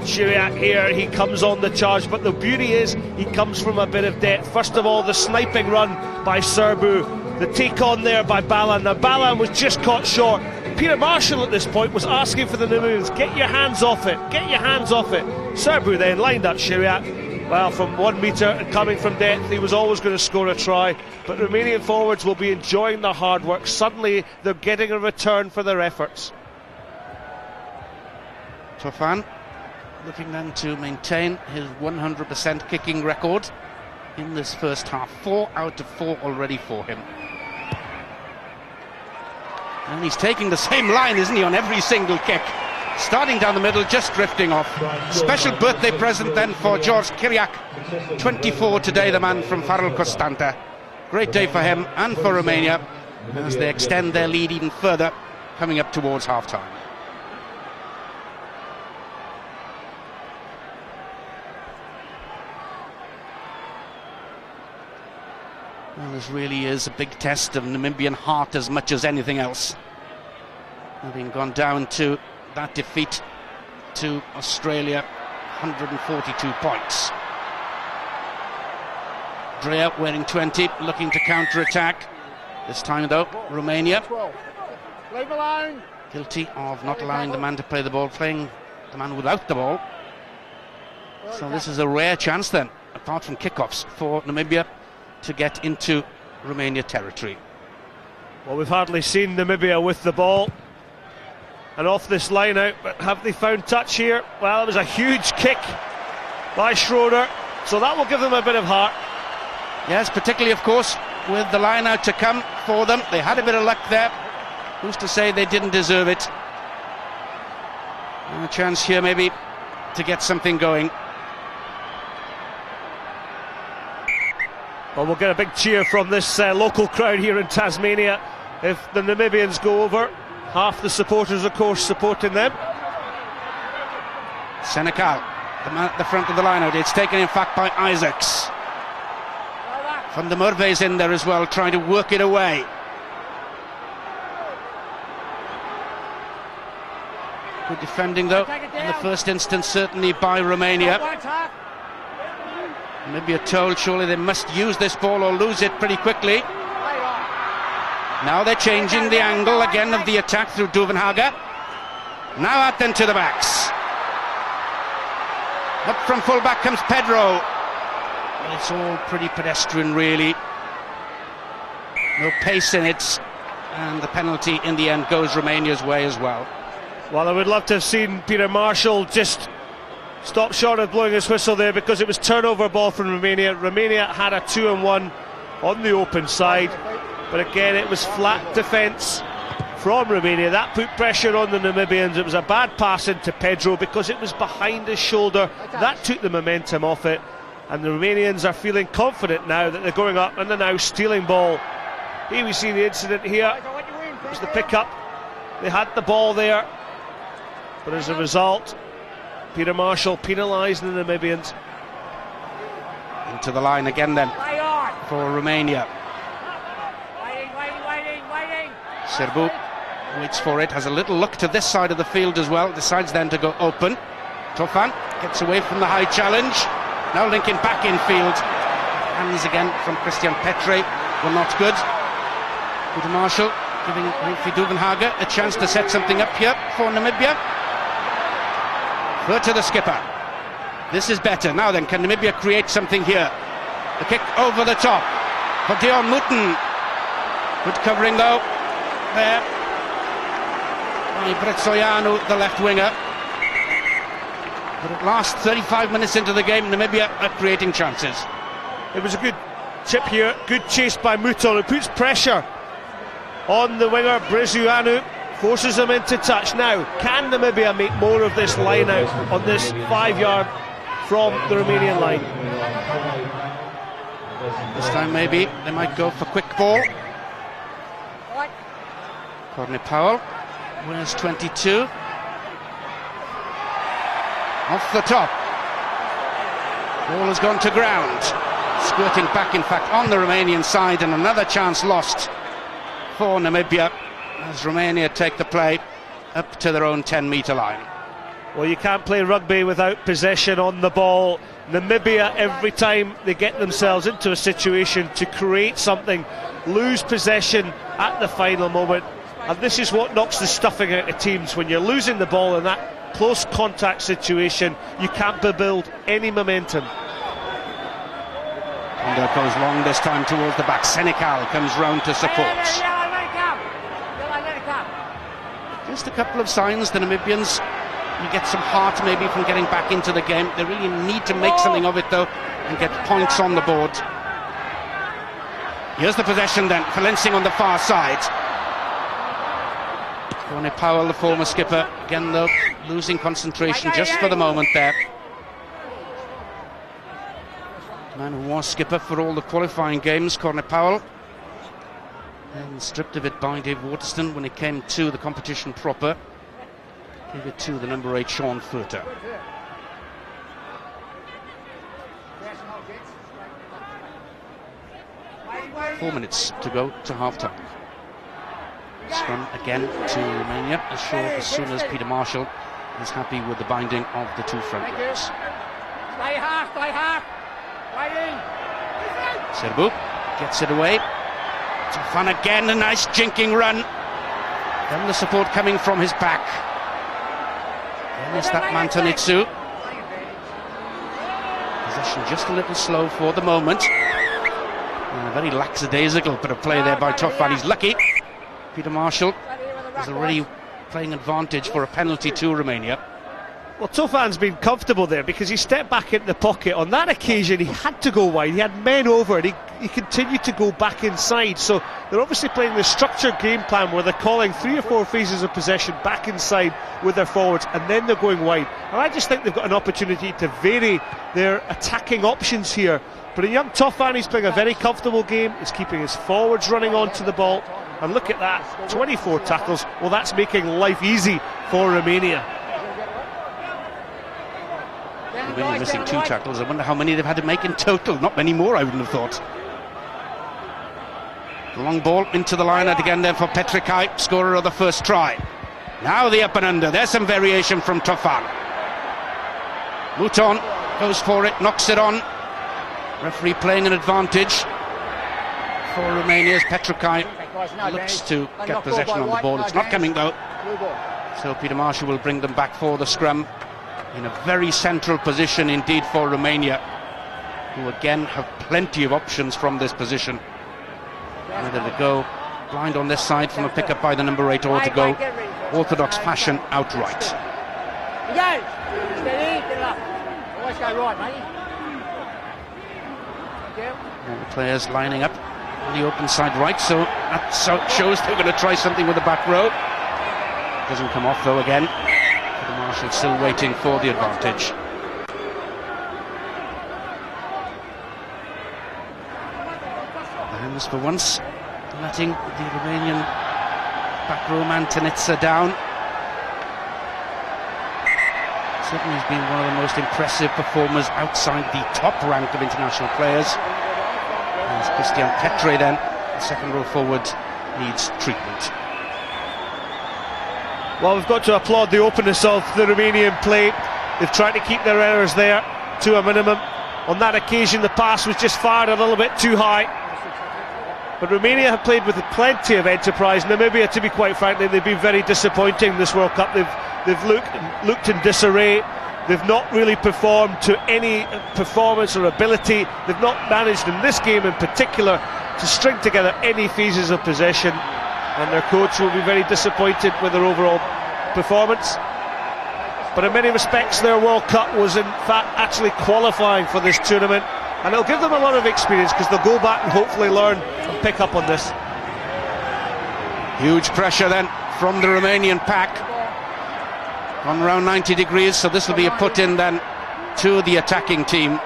Kyriak here, he comes on the charge, but the beauty is he comes from a bit of depth. First of all, the sniping run by Serbu, the take on there by Balan. Now Balan was just caught short. Peter Marshall at this point was asking for the Namibians, get your hands off it, get your hands off it. Serbu then lined up Kyriak. Well, from 1 metre and coming from depth, he was always going to score a try. But Romanian forwards will be enjoying their hard work. Suddenly they're getting a return for their efforts. Tofan looking then to maintain his 100% kicking record in this first half. 4 out of 4 already for him. And he's taking the same line, isn't he, on every single kick. Starting down the middle, just drifting off. Special birthday present then for George Kyriak. 24 today, the man from Farul Constanta. Great day for him and for Romania as they extend their lead even further, coming up towards half-time. Well, this really is a big test of Namibian heart as much as anything else. Having gone down to that defeat to Australia, 142 points. Drea wearing 20, looking to counter-attack. This time though, Romania Leave alone. guilty of not allowing the man to play the ball, playing the man without the ball. So this is a rare chance then, apart from kickoffs, for Namibia to get into Romania territory. Well, we've hardly seen Namibia with the ball and off this line out, but have they found touch here? Well, it was a huge kick by Schroeder, so that will give them a bit of heart. Yes, particularly of course with the line out to come for them. They had a bit of luck there. Who's to say they didn't deserve it? And a chance here maybe to get something going. Well, we'll get a big cheer from this local crowd here in Tasmania if the Namibians go over. Half the supporters, of course, supporting them. Senecal, the man at the front of the line out. It's taken in fact by Isaacs. Van der Merwe's in there as well, trying to work it away. Good defending though, in the first instance certainly by Romania. Maybe you're told surely they must use this ball or lose it pretty quickly. Now they're changing the angle again of the attack through Duvenhagen. Now out then to the backs. Up from full-back comes Pedro. Well, it's all pretty pedestrian really. No pace in it. And the penalty in the end goes Romania's way as well. Well, I would love to have seen Peter Marshall just stop short of blowing his whistle there, because it was turnover ball from Romania. Romania had a 2-on-1 on the open side, but again it was flat defence from Romania. That put pressure on the Namibians. It was a bad pass into Pedro because it was behind his shoulder. That took the momentum off it, and the Romanians are feeling confident now that they're going up and they're now stealing ball. Here we see the incident here. It was the pick-up. They had the ball there, but as a result, Peter Marshall penalising the Namibians. Into the line again then for Romania. Serbu waits for it, has a little look to this side of the field as well, decides then to go open. Tofan gets away from the high challenge, now linking back in field. Hands again from Christian Petre were not good. Peter Marshall giving Rifi Duvenhagen a chance to set something up here for Namibia. Third to the skipper. This is better. Now then, can Namibia create something here? The kick over the top for Dion Muten. Good covering though there by Bretsoyanu, the left winger. But at last, 35 minutes into the game, Namibia are creating chances. It was a good chip here, good chase by Mouton, who puts pressure on the winger Bretsoyanu, forces him into touch. Now, can Namibia make more of this line out on this 5-yard from the Romanian line? This time maybe they might go for quick ball. Courtney Powell, where's 22? Off the top. Ball has gone to ground. Squirting back, in fact, on the Romanian side, and another chance lost for Namibia as Romania take the play up to their own 10-metre line. Well, you can't play rugby without possession on the ball. Namibia, every time they get themselves into a situation to create something, lose possession at the final moment. And this is what knocks the stuffing out of teams. When you're losing the ball in that close contact situation, you can't build any momentum. Kondo goes long this time towards the back. Senecal comes round to support. Just a couple of signs, the Namibians, you get some heart maybe from getting back into the game. They really need to make something of it though and get points on the board. Here's the possession then for Lensing on the far side. Courtney Powell, the former skipper, again though losing concentration just for the moment there. The man who was skipper for all the qualifying games, Courtney Powell, and stripped of it by Dave Waterston when it came to the competition proper. Gave it to the number 8 Sean Furter. Four minutes to go to half-time. Scrum again to Romania, as soon as Peter Marshall is happy with the binding of the two front rows. Stay half. Serbu gets it away. Fun again, a nice jinking run. Then the support coming from his back. Then is that Mantonitsu. Possession just a little slow for the moment. And a very lackadaisical bit of play there by Tofan. He's lucky. Peter Marshall is already playing advantage for a penalty to Romania. Well, Tofan's been comfortable there because he stepped back into the pocket. On that occasion, he had to go wide. He had men over, and he continued to go back inside. So they're obviously playing the structured game plan where they're calling 3 or 4 phases of possession back inside with their forwards, and then they're going wide. And I just think they've got an opportunity to vary their attacking options here. But in young Tofan, he's playing a very comfortable game. He's keeping his forwards running onto the ball. And look at that, 24 tackles. Well, that's making life easy for Romania. Romania missing 2 tackles. I wonder how many they've had to make in total. Not many more, I wouldn't have thought. The long ball into the line again there for Petrikai, scorer of the first try. Now the up and under. There's some variation from Tofan. Mouton goes for it, knocks it on. Referee playing an advantage for Romania's Petrikai looks to get possession on the ball. It's not coming though. So Peter Marshall will bring them back for the scrum in a very central position indeed for Romania, who again have plenty of options from this position. Whether to go blind on this side from a pick-up by the number 8 or to go orthodox fashion outright. All the players lining up on the open side right, so that shows they're going to try something with the back row. Doesn't come off though again. The Marshall still waiting for the advantage. And for once, letting the Romanian back row man Tanitsa down. Certainly has been one of the most impressive performers outside the top rank of international players. As Christian Petre then, the second row forward, needs treatment. Well, we've got to applaud the openness of the Romanian play. They've tried to keep their errors there to a minimum. On that occasion, the pass was just fired a little bit too high. But Romania have played with plenty of enterprise. Namibia, to be quite frankly, they've been very disappointing this World Cup. They've looked in disarray. They've not really performed to any performance or ability. They've not managed in this game in particular to string together any phases of possession. And their coach will be very disappointed with their overall performance. But in many respects, their World Cup was in fact actually qualifying for this tournament. And it'll give them a lot of experience because they'll go back and hopefully learn and pick up on this. Huge pressure then from the Romanian pack. On around 90 degrees, so this will be a put-in then to the attacking team.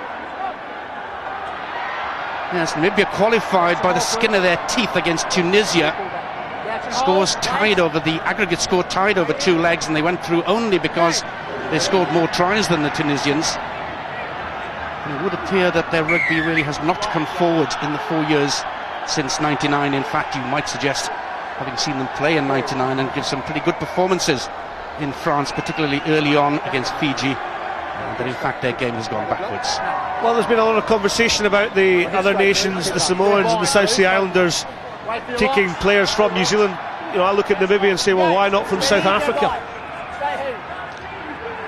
Yes, Namibia qualified by the skin of their teeth against Tunisia. Scores tied over, the aggregate score tied over 2 legs, and they went through only because they scored more tries than the Tunisians. And it would appear that their rugby really has not come forward in the 4 years since 99. In fact, you might suggest, having seen them play in 99 and give some pretty good performances in France, particularly early on against Fiji, that in fact their game has gone backwards. Well, there's been a lot of conversation about the other nations, the Samoans and the South Sea Islanders, taking players from New Zealand. You know, I look at Namibia and say, well, why not from South Africa?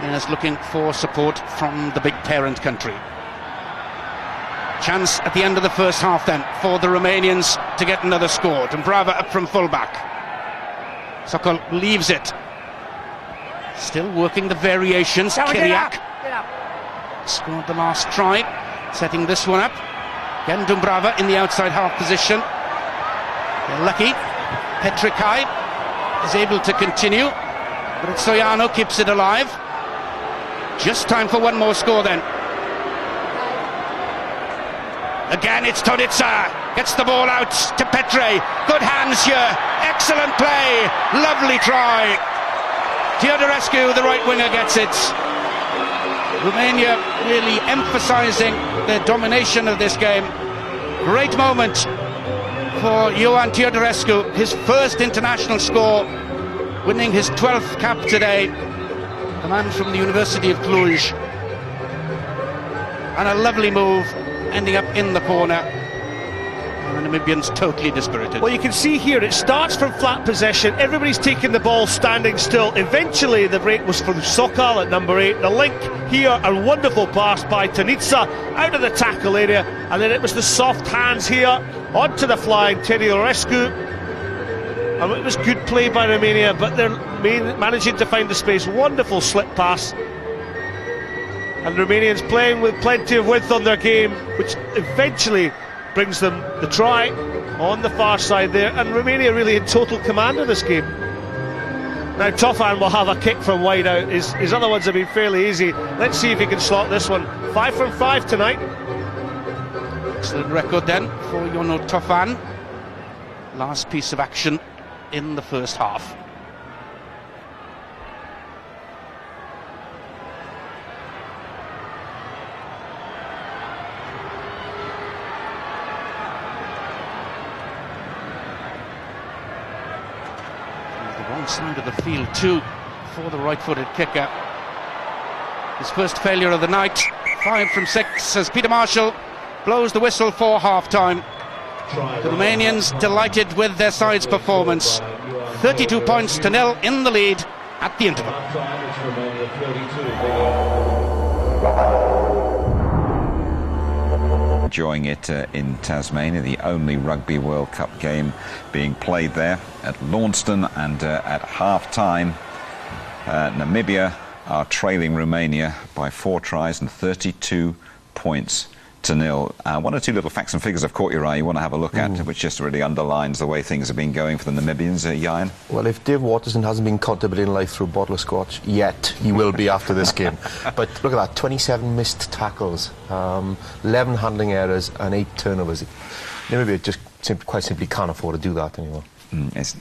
Yes, looking for support from the big parent country. Chance at the end of the first half then for the Romanians to get another score. Dumbrava up from fullback. Sokol leaves it. Still working the variations. Kiriak scored the last try, setting this one up. Again Dumbrava in the outside half position. They're lucky. Petrikai is able to continue, but Soiano keeps it alive. Just time for one more score then. Again it's Tonitsa, gets the ball out to Petre. Good hands here, excellent play, lovely try. Teodorescu, the right winger, gets it. Romania really emphasising their domination of this game. Great moment for Ioan Teodorescu, his first international score, winning his 12th cap today. The man from the University of Cluj. And a lovely move, ending up in the corner. The Namibians totally dispirited. Well, you can see here it starts from flat possession. Everybody's taking the ball standing still. Eventually the break was from Sokol at number 8. The link here, a wonderful pass by Tonitsa out of the tackle area, and then it was the soft hands here onto the flying Teodorescu. And it was good play by Romania, but they're managing to find the space. Wonderful slip pass. And the Romanians playing with plenty of width on their game, which eventually brings them the try on the far side there, and Romania really in total command of this game. Now Tofan will have a kick from wide out. His other ones have been fairly easy. Let's see if he can slot this one. 5 from 5 tonight. Excellent record then for Yono Tofan. Last piece of action in the first half. Side of the field too for the right-footed kicker. His first failure of the night. 5 from 6 as Peter Marshall blows the whistle for half-time. The Romanians delighted with their side's performance. 32 points to nil in the lead at the interval. Enjoying it in Tasmania, the only Rugby World Cup game being played there at Launceston, and at half-time Namibia are trailing Romania by 4 tries and 32 points to nil. One or two little facts and figures have caught your eye you want to have a look at, which just really underlines the way things have been going for the Namibians, Jan? Well, if Dave Waterson hasn't been contemplating life through a bottle of scotch yet, he will be after this game. But look at that, 27 missed tackles, 11 handling errors and 8 turnovers. Namibia just quite simply can't afford to do that anymore.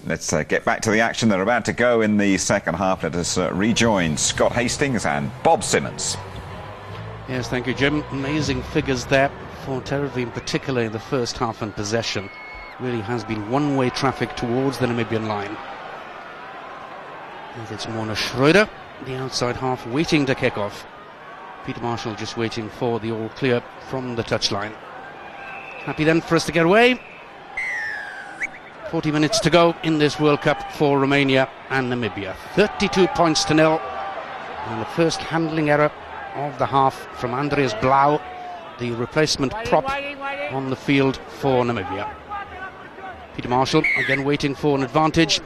Let's get back to the action. They're about to go in the second half. Let us rejoin Scott Hastings and Bob Simmons. Yes, thank you, Jim. Amazing figures there for Territory, in particular in the first half and possession. Really has been one-way traffic towards the Namibian line. And it's Mona Schroeder, the outside half, waiting to kick off. Peter Marshall just waiting for the all clear from the touchline. Happy then for us to get away. 40 minutes to go in this World Cup for Romania and Namibia. 32 points to nil. And the first handling error of the half from Andreas Blau, the replacement prop on the field for Namibia. Peter Marshall again waiting for an advantage,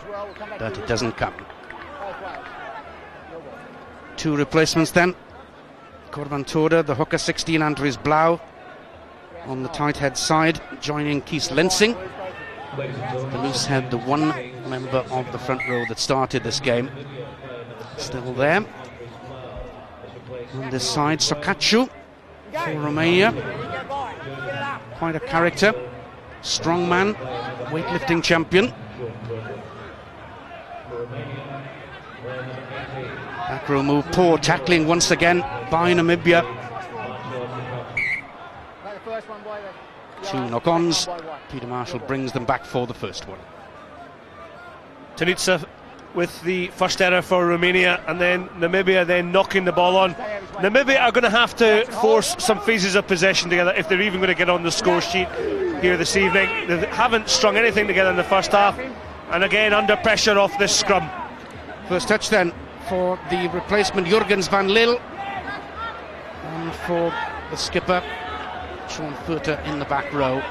but it doesn't come. 2 replacements then. Korban Toda, the hooker, 16, Andreas Blau on the tight head side, joining Kees Lensing, the loose head, the one member of the front row that started this game, still there. On this side, Sokachu for Romania. Quite a character. Strong man, weightlifting champion. Back row move, poor tackling once again by Namibia. 2 knock-ons. Peter Marshall brings them back for the first one. Tanitsa with the first error for Romania, and then Namibia then knocking the ball on. Namibia are going to have to force some phases of possession together if they're even going to get on the score sheet here this evening. They haven't strung anything together in the first half, and again under pressure off this scrum. First touch then for the replacement Jurgens van Lille, and for the skipper Sean Furter in the back row.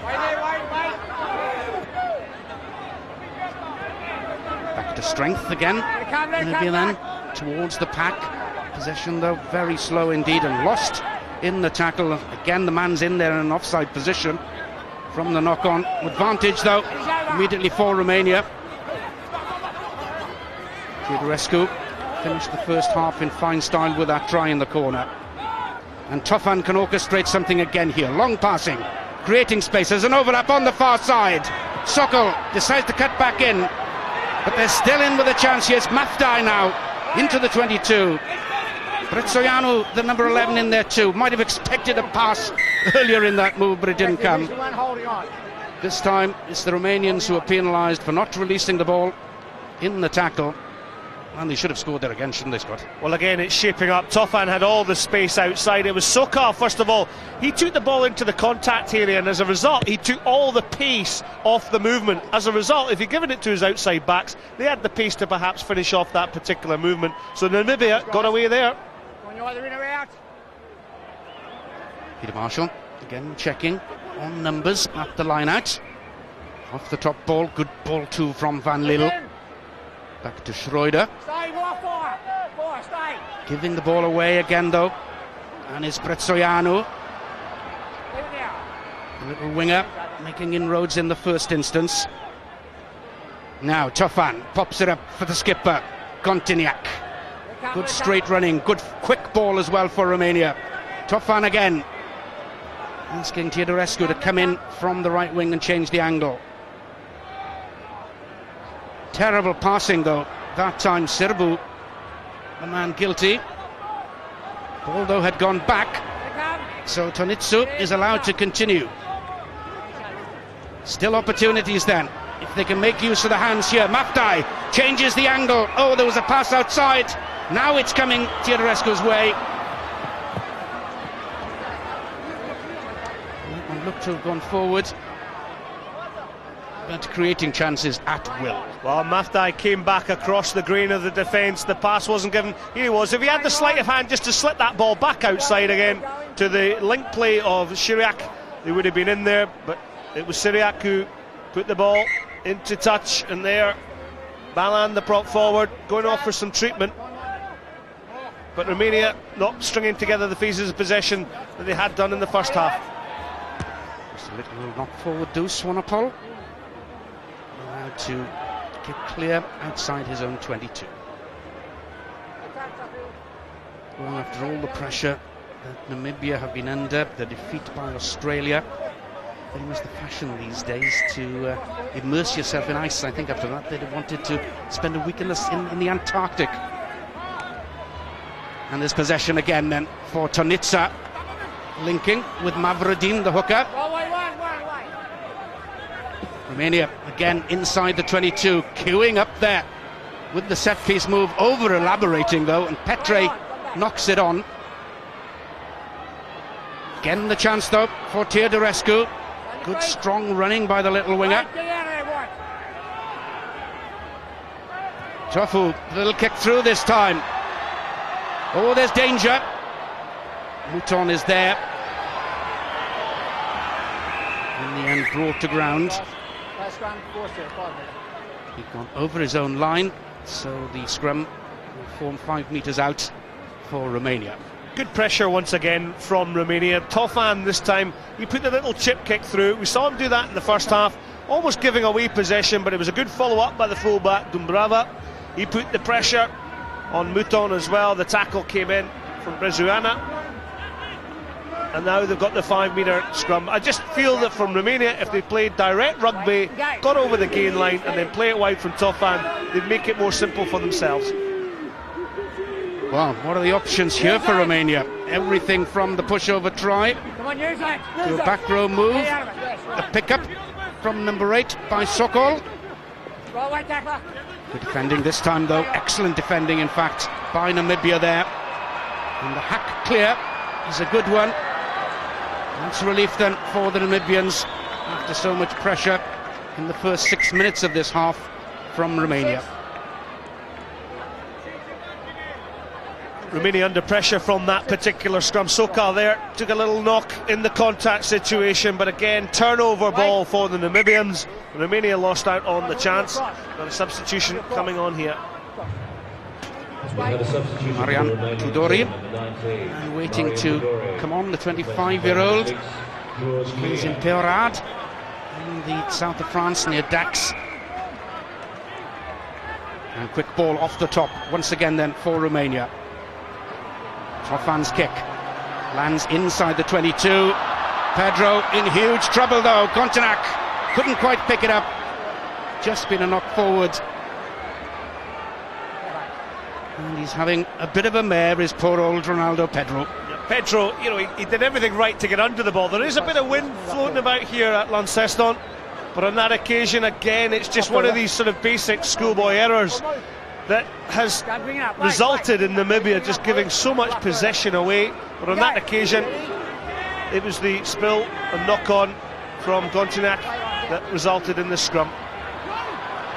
Back to strength again, Namibia then towards the pack. Possession though very slow indeed, and lost in the tackle. Again the man's in there in an offside position from the knock-on. Advantage though immediately for Romania. Teodorescu finished the first half in fine style with that try in the corner. And Tofan can orchestrate something again here. Long passing, creating space. There's an overlap on the far side. Sokol decides to cut back in, but they're still in with a chance here. It's Mafdai now into the 22. Bretsoianu, the number 11, in there too. Might have expected a pass earlier in that move, but it didn't come. This time it's the Romanians who are penalised for not releasing the ball in the tackle. And they should have scored there again, shouldn't they, Scott? Well, again, it's shaping up. Tofan had all the space outside. It was Sokol, first of all. He took the ball into the contact area, and as a result, he took all the pace off the movement. As a result, if he'd given it to his outside backs, they had the pace to perhaps finish off that particular movement. So Namibia got away there. Peter Marshall, again checking on numbers at the line-out. Off the top ball, good ball too from Van Lille. Back to Schroeder. Giving the ball away again though. And it's Bretsoianu, the little winger, making inroads in the first instance. Now Tofan pops it up for the skipper, Kontiniak. Good straight running, good quick ball as well for Romania. Tofan again, asking Teodorescu to come in from the right wing and change the angle. Terrible passing though, that time Sirbu, the man guilty. Ball though had gone back, so Tonitsu is allowed to continue. Still opportunities then, if they can make use of the hands here. Mafdai changes the angle. Oh, there was a pass outside. Now it's coming Teodorescu's way. looked to have gone forward, but creating chances at will. Well, Mafdai came back across the grain of the defence. The pass wasn't given. Here he was. If he had the sleight of hand just to slip that ball back outside again to the link play of Syriac, they would have been in there. But it was Syriac who put the ball into touch, and there Balan, the prop forward, going off for some treatment. But Romania not stringing together the phases of possession that they had done in the first half. Just a little knock forward do Swanepoel. Allowed to get clear outside his own 22. Well, after all the pressure that Namibia have been under, the defeat by Australia, it was the fashion these days to immerse yourself in ice. I think after that they'd have wanted to spend a week in the Antarctic. And there's possession again then for Tonitsa, linking with Mavrodin, the hooker. Romania again inside the 22, queuing up there with the set-piece move, over-elaborating though, and Petre knocks it on. Again the chance though for Teodorescu. Good strong running by the little winger. Tofu, little kick through this time. Oh, there's danger. Mouton is there. In the end, brought to ground. He'd gone over his own line, so the scrum will form 5 metres out for Romania. Good pressure once again from Romania. Tofan this time, he put the little chip kick through. We saw him do that in the first half, almost giving away possession, but it was a good follow-up by the fullback, Dumbrava. He put the pressure on Mouton as well. The tackle came in from Brezuana, and now they've got the 5 metre scrum. I just feel that from Romania, if they played direct rugby, got over the gain line and then play it wide from Tofan, they'd make it more simple for themselves. Well, what are the options here for Romania? Everything from the pushover try to a back row move, a pickup from number 8 by Sokol. Good defending this time though, excellent defending in fact by Namibia there. And the hack clear is a good one. That's relief then for the Namibians after so much pressure in the first 6 minutes of this half from Romania. Romania under pressure from that particular scrum. Sokal there took a little knock in the contact situation, but again turnover ball for the Namibians. Romania lost out on the chance. Got a substitution coming on here. Marian Tudori and waiting to come on, the 25-year-old. Plays in Peorade in the south of France near Dax. And quick ball off the top once again then for Romania. Tofan's kick lands inside the 22. Pedro in huge trouble though. Kontanak couldn't quite pick it up. Just been a knock forward. And he's having a bit of a mare, is poor old Ronaldo Pedro. Yeah, Pedro, you know, he did everything right to get under the ball. There is a bit of wind floating about here at Launceston, but on that occasion again it's just one of these sort of basic schoolboy errors that has resulted in Namibia just giving so much possession away. But on that occasion, it was the spill and knock-on from Kontanak that resulted in the scrum.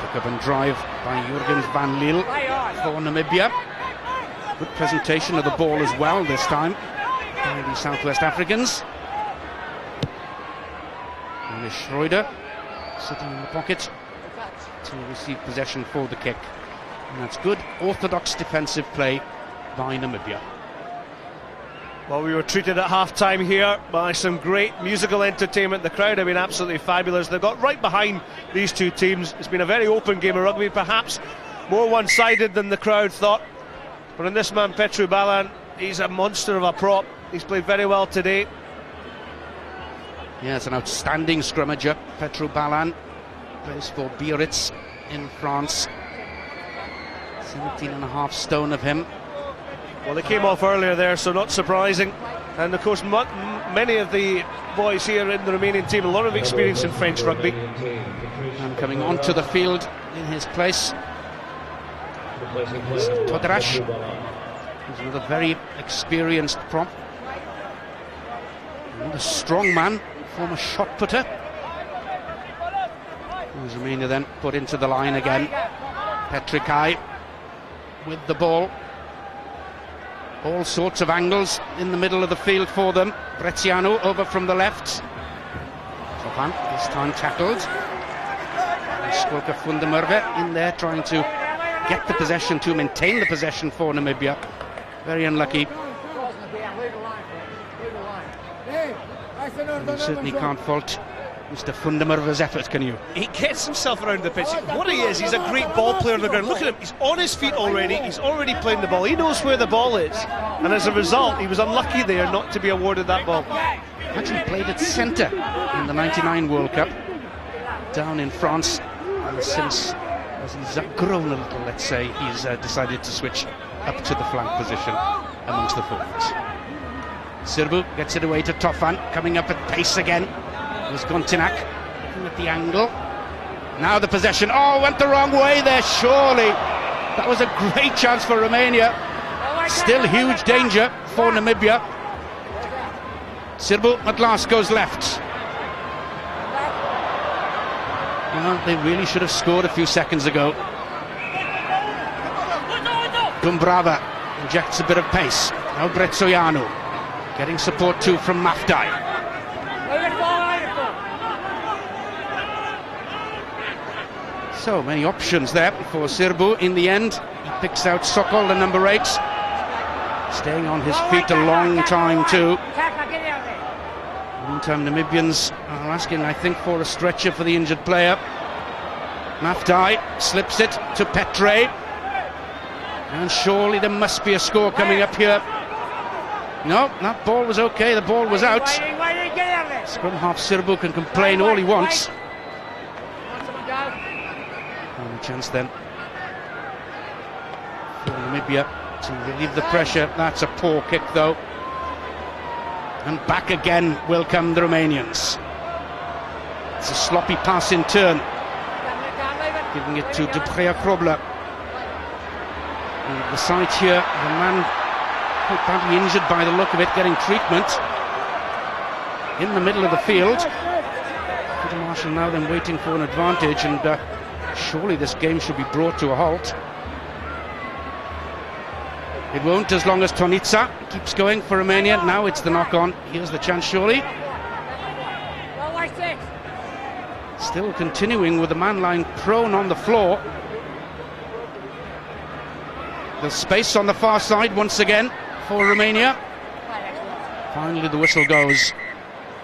Pick up and drive by Jurgens van Lille for Namibia. Good presentation of the ball as well this time by the Southwest Africans. And Schroeder sitting in the pocket to receive possession for the kick. And that's good orthodox defensive play by Namibia. Well, we were treated at half-time here by some great musical entertainment. The crowd have been absolutely fabulous. They've got right behind these two teams. It's been a very open game of rugby, perhaps more one-sided than the crowd thought. But in this man, Petru Balan, he's a monster of a prop. He's played very well today. Yeah, it's an outstanding scrummager, Petru Balan. Plays for Biarritz in France. 17.5 stone of him. Well, they came off earlier there, so not surprising. And of course, many of the boys here in the Romanian team, a lot of experience in French rugby. And coming onto the field in his place is Todrash, who's another very experienced prop. And a strong man former shot putter. As Romania then put into the line again. Petrikai with the ball. All sorts of angles in the middle of the field for them. Breziano over from the left. Topan this time tackled. Skolka Fundemerve in there trying to get the possession, to maintain the possession for Namibia. Very unlucky. You certainly can't fault Mr. Fundemerve's effort, can you? He gets himself around the pitch. What he is, he's a great ball player on the ground. Look at him, he's on his feet already. He's already playing the ball. He knows where the ball is. And as a result, he was unlucky there not to be awarded that ball. Actually played at centre in the 99 World Cup down in France. And since, as he's grown a little, let's say, he's decided to switch up to the flank position amongst the forwards. Sirbu gets it away to Tofan, coming up at pace again. Was Gontinak looking at the angle. Now the possession. Oh, went the wrong way there, surely. That was a great chance for Romania. Still huge danger for Namibia. Sirbu at last goes left. Well, they really should have scored a few seconds ago. Dumbrava injects a bit of pace. Now Brezoianu getting support too from Mafdai. So many options there for Sirbu. In the end, he picks out Sokol, the number 8. Staying on his feet a long time too. Meantime, Namibians are asking, I think, for a stretcher for the injured player. Mafdai slips it to Petre. And surely there must be a score coming up here. No, that ball was okay, the ball was out. Scrum half Sirbu can complain all he wants. And a chance then for Namibia to relieve the pressure. That's a poor kick though. And back again will come the Romanians. It's a sloppy pass in turn. Giving it to Dupreakrobla. The side here, the man quite badly injured by the look of it, getting treatment in the middle of the field. Peter Marshall now then waiting for an advantage, and surely this game should be brought to a halt. It won't as long as Tonitsa keeps going for Romania. Now it's the knock-on. Here's the chance, surely. Still continuing with the man lying prone on the floor. There's space on the far side once again for Romania. Finally the whistle goes.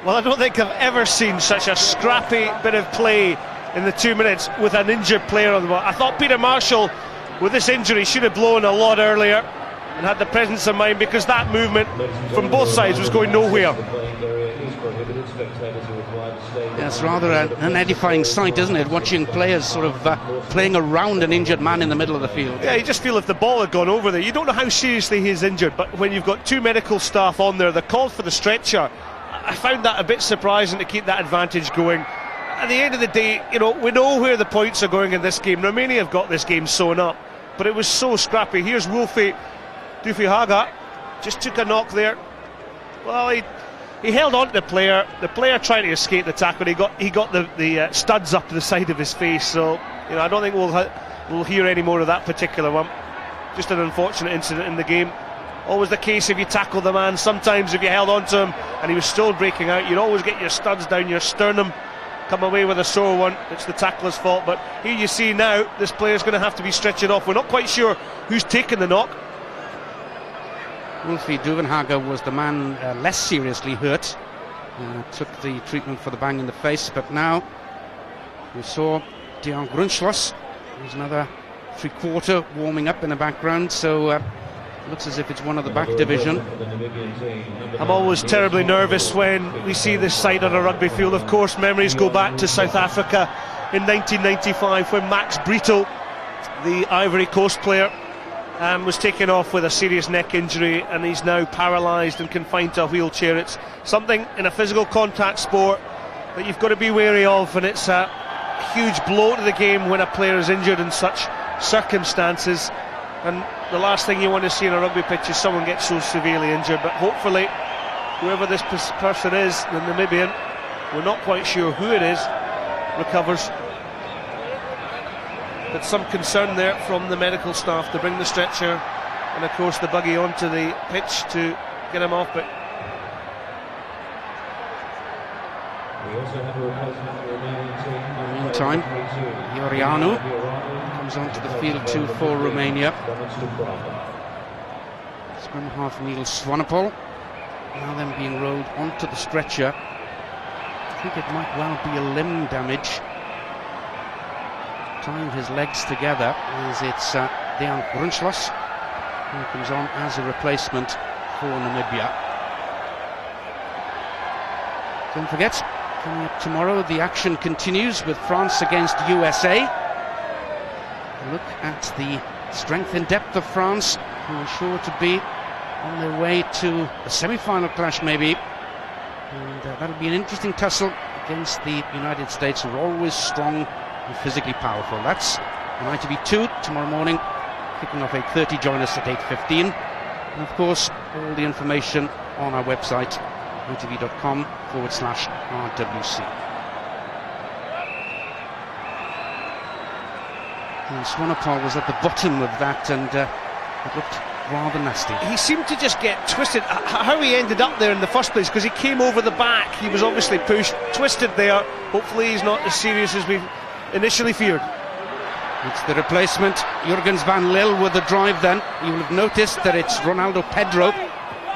Well, I don't think I've ever seen such a scrappy bit of play in the 2 minutes with an injured player on the ball. I thought Peter Marshall, with this injury, should have blown a lot earlier and had the presence of mind, because that movement from both sides was going nowhere. Yes, rather an edifying sight, isn't it? Watching players sort of playing around an injured man in the middle of the field. Yeah, you just feel if the ball had gone over there, you don't know how seriously he's injured, but when you've got 2 medical staff on there, they're called for the stretcher. I found that a bit surprising to keep that advantage going. At the end of the day, you know, we know where the points are going in this game. Romania have got this game sewn up, but it was so scrappy. Here's Wolfie Dufihaga, just took a knock there. Well, he held on to the player tried to escape the tackle. He got the studs up to the side of his face, so you know, I don't think we'll hear any more of that particular one. Just an unfortunate incident in the game. Always the case if you tackle the man. Sometimes if you held on to him and he was still breaking out, you'd always get your studs down your sternum, come away with a sore one. It's the tackler's fault. But here you see now, this player's going to have to be stretchered off. We're not quite sure who's taken the knock. Wolfie Duvenhagen was the man less seriously hurt. Took the treatment for the bang in the face, but now we saw Dejan Grunschloss, who's another three-quarter warming up in the background, so looks as if it's one of the back division. I'm always terribly nervous when we see this sight on a rugby field. Of course, memories go back to South Africa in 1995 when Max Brito, the Ivory Coast player, was taken off with a serious neck injury, and he's now paralysed and confined to a wheelchair. It's something in a physical contact sport that you've got to be wary of, and it's a huge blow to the game when a player is injured in such circumstances. And the last thing you want to see on a rugby pitch is someone get so severely injured. But hopefully, whoever this person is, the Namibian, We're not quite sure who it is. Recovers. But some concern there from the medical staff to bring the stretcher and of course the buggy onto the pitch to get him off. But We also have a replacement for the Romanian team. In the meantime, Iorianu comes onto the field too for Romania. Scrum half Neil Swanepoel now then being rolled onto the stretcher. I think it might well be a limb damage. Tying his legs together as it's Dejan Grunschloss who comes on as a replacement for Namibia. Don't forget, coming up tomorrow, the action continues with France against USA. A look at the strength and depth of France, who are sure to be on their way to a semi-final clash maybe. And that'll be an interesting tussle against the United States, who are always strong and physically powerful. That's on ITV2 tomorrow morning, kicking off 8:30. Join us at 8:15. And of course, all the information on our website, itv.com/RWC. And Swanepoel was at the bottom of that, and it looked rather nasty. he seemed to just get twisted. How he ended up there in the first place, because he came over the back. He was obviously pushed, twisted there. Hopefully he's not as serious as we initially feared. It's the replacement, Jurgens van Lille, with the drive then. You will have noticed that it's Ronaldo Pedro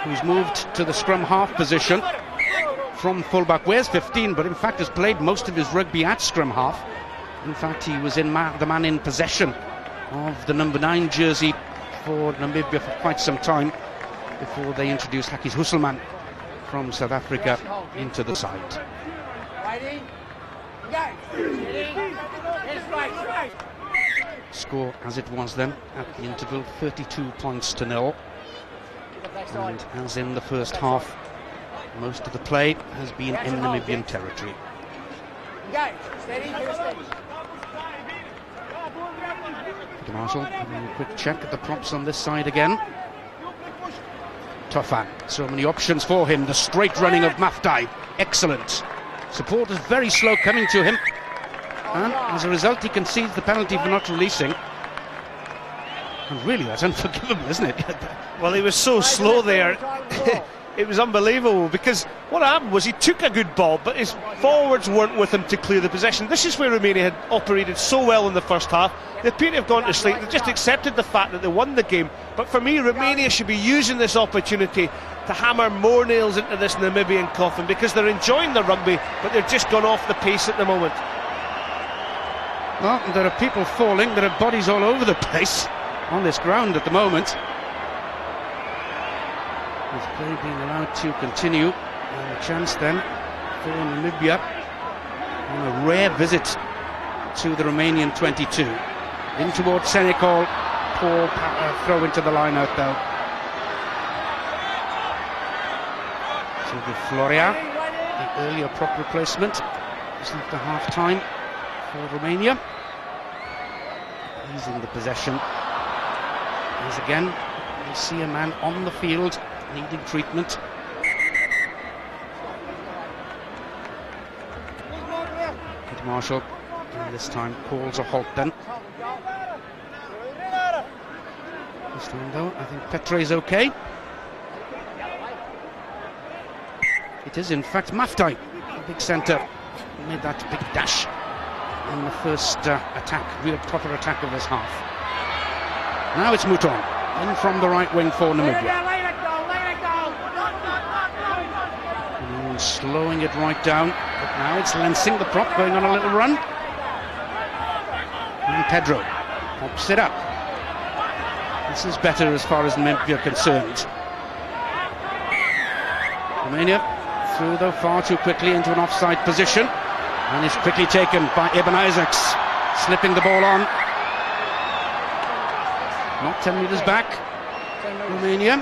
who's moved to the scrum half position from fullback. Wears 15, but in fact has played most of his rugby at scrum half. In fact, he was the man in possession of the number 9 jersey for Namibia for quite some time before they introduced Hakis Husselman from South Africa into the side. Score as it was then at the interval, 32-0. And as in the first half, most of the play has been in Namibian territory. Peter Marshall having a quick check at the props on this side again. Tofan, so many options for him. The straight running of Mafdai, excellent. Support is very slow coming to him, and as a result he concedes the penalty for not releasing. And really, that's unforgivable, isn't it? Well, he was so slow there. It was unbelievable, because what happened was he took a good ball, but his forwards weren't with him to clear the possession. This is where Romania had operated so well in the first half. They appear to have gone to sleep. They just accepted the fact that they won the game. But for me, Romania should be using this opportunity to hammer more nails into this Namibian coffin, because they're enjoying the rugby, but they're just gone off the pace at the moment. Well, there are people falling, there are bodies all over the place on this ground at the moment. With play being allowed to continue, and a chance then for Namibia on a rare visit to the Romanian 22. In towards Senegal, poor throw into the line out though. So the Floria, the earlier prop replacement, just after half time for Romania. Easing the possession. As again, we see a man on the field needing treatment. Peter Marshall, and this time calls a halt then. This time though, I think Petre's okay. It is in fact Mafdai, the big centre, made that big dash in the first attack, real proper attack of this half. Now it's Mouton, in from the right wing for Namibia. And slowing it right down, but now it's Lensing, the prop, going on a little run. And Pedro pops it up. This is better as far as Namibia are concerned. Romania through though far too quickly into an offside position, and is quickly taken by Eben Isaacs, slipping the ball on. Not 10 metres back, Romania.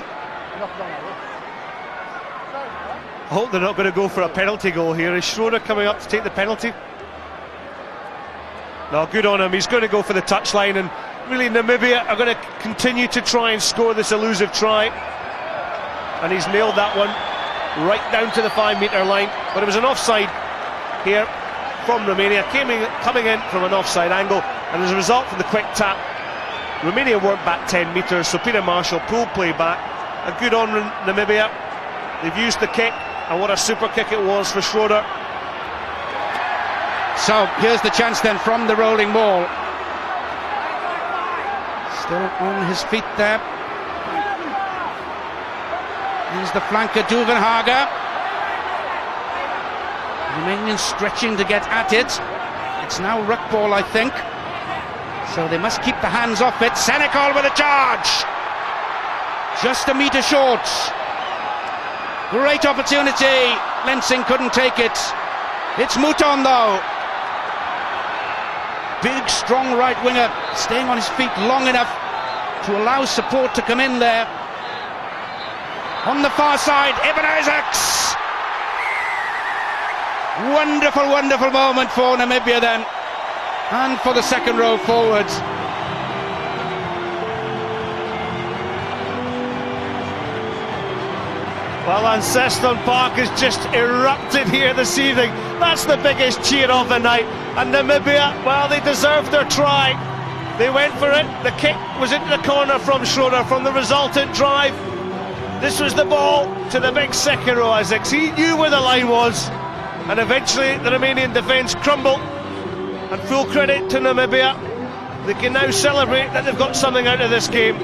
I hope they're not going to go for a penalty goal here. Is Schroeder coming up to take the penalty? No, good on him. He's going to go for the touchline, and really Namibia are going to continue to try and score this elusive try. And he's nailed that one right down to the 5 metre line. But it was an offside here from Romania, coming in from an offside angle, and as a result from the quick tap, Romania weren't back 10 metres, so Peter Marshall pulled play back. A good on Namibia. They've used the kick, and what a super kick it was for Schroeder. So here's the chance then from the rolling ball. Still on his feet there. Here's the flanker, Duvenhager. Romanians stretching to get at it. It's now ruck ball, I think. So they must keep the hands off it. Senecal with a charge. Just a metre short. Great opportunity. Lensing couldn't take it. It's Mouton though. Big, strong right winger, staying on his feet long enough to allow support to come in there. On the far side, Eben Isaacs. Wonderful, wonderful moment for Namibia then, and for the second row forwards. Well, Anceston Park has just erupted here this evening. That's the biggest cheer of the night. And Namibia, well, they deserved their try. They went for it. The kick was into the corner from Schroeder from the resultant drive. This was the ball to the big second row Isaacs. He knew where the line was. And eventually the Romanian defence crumbled. And full credit to Namibia. They can now celebrate that they've got something out of this game.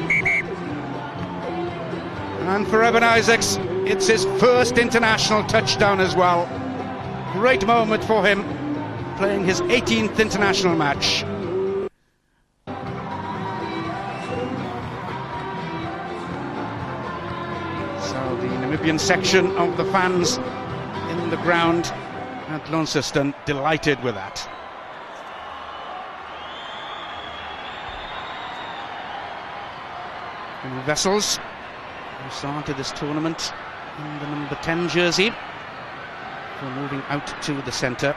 And for Eben Isaacs, it's his first international touchdown as well. Great moment for him, playing his 18th international match. So the Namibian section of the fans in the ground at Launceston delighted with that. And Wessels, who started this tournament in the number 10 jersey, for moving out to the centre.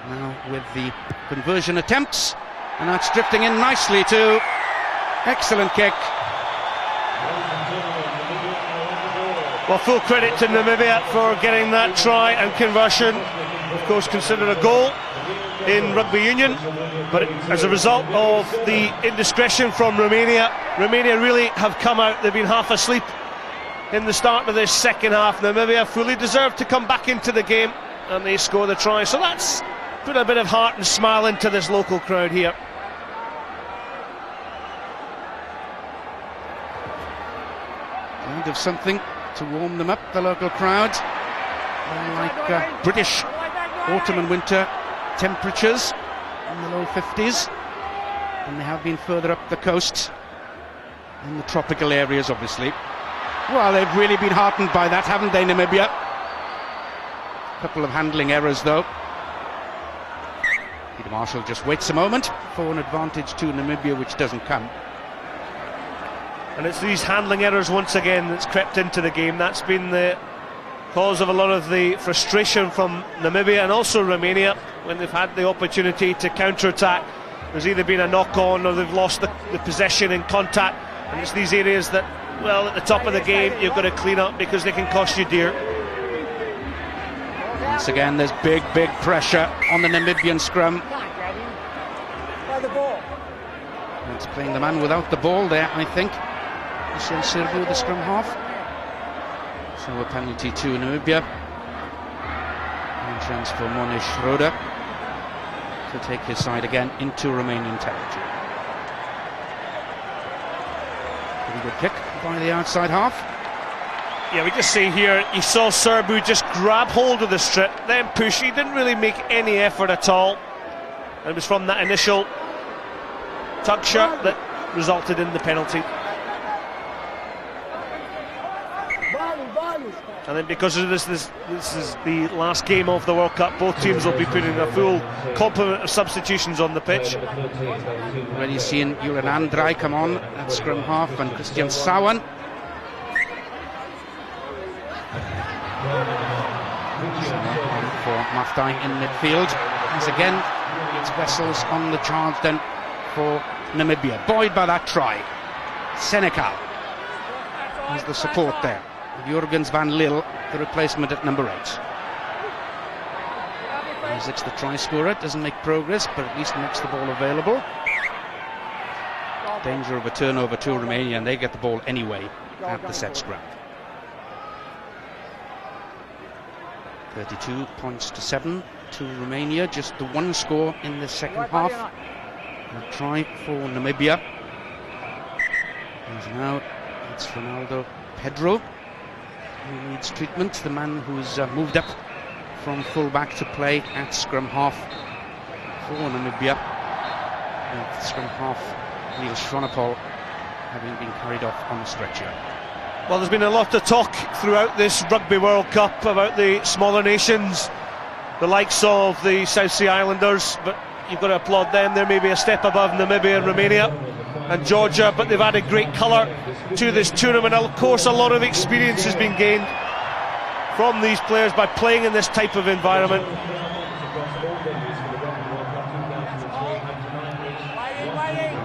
Now with the conversion attempts, and that's drifting in nicely too. Excellent kick. Well, full credit to Namibia for getting that try and conversion. Of course, considered a goal in rugby union, but as a result of the indiscretion from Romania really have come out. They've been half asleep in the start of this second half. Namibia fully deserved to come back into the game, and they score the try. So that's put a bit of heart and smile into this local crowd here. Kind of something to warm them up, the local crowd. Like British autumn and winter temperatures in the low 50s, and they have been further up the coast in the tropical areas, obviously. Well, they've really been heartened by that, haven't they, Namibia? A couple of handling errors, though. Peter Marshall just waits a moment for an advantage to Namibia, which doesn't come. And it's these handling errors once again that's crept into the game. That's been the cause of a lot of the frustration from Namibia and also Romania when they've had the opportunity to counter-attack. There's either been a knock-on or they've lost the possession in contact, and it's these areas that, well, at the top of the game you've got to clean up because they can cost you dear. Once again there's big pressure on the Namibian scrum. It's playing the man without the ball there, I think. Michel Sirbu, the scrum half. So a penalty to Namibia. And chance for Monish Schroeder to take his side again into Romanian territory. Pretty good kick by the outside half. Yeah, we just see here, you saw Sirbu just grab hold of the strip, then push. He didn't really make any effort at all. And it was from that initial tug shot that resulted in the penalty. And then because of this is the last game of the World Cup, both teams will be putting a full complement of substitutions on the pitch. Already seeing Julian Andrai come on at scrum half, and Christian Sawan. For Maftai in midfield. As again, it's Wessels on the charge then for Namibia. Buoyed by that try. Senecal has the support there. Jurgens van Lille, the replacement at number 8. Isaac's the try scorer, doesn't make progress, but at least makes the ball available. Danger of a turnover to Romania, and they get the ball anyway at the set scrum. 32 points to 7 to Romania, just the one score in the second half. A try for Namibia. And now it's Ronaldo Pedro who needs treatment, the man who's moved up from full-back to play at scrum half for Namibia. At scrum half, Neil Shronapol having been carried off on a stretcher. Well, there's been a lot of talk throughout this Rugby World Cup about the smaller nations, the likes of the South Sea Islanders, but you've got to applaud them. They're maybe a step above Namibia and Romania and Georgia, but they've added great colour to this tournament. Of course, a lot of experience has been gained from these players by playing in this type of environment.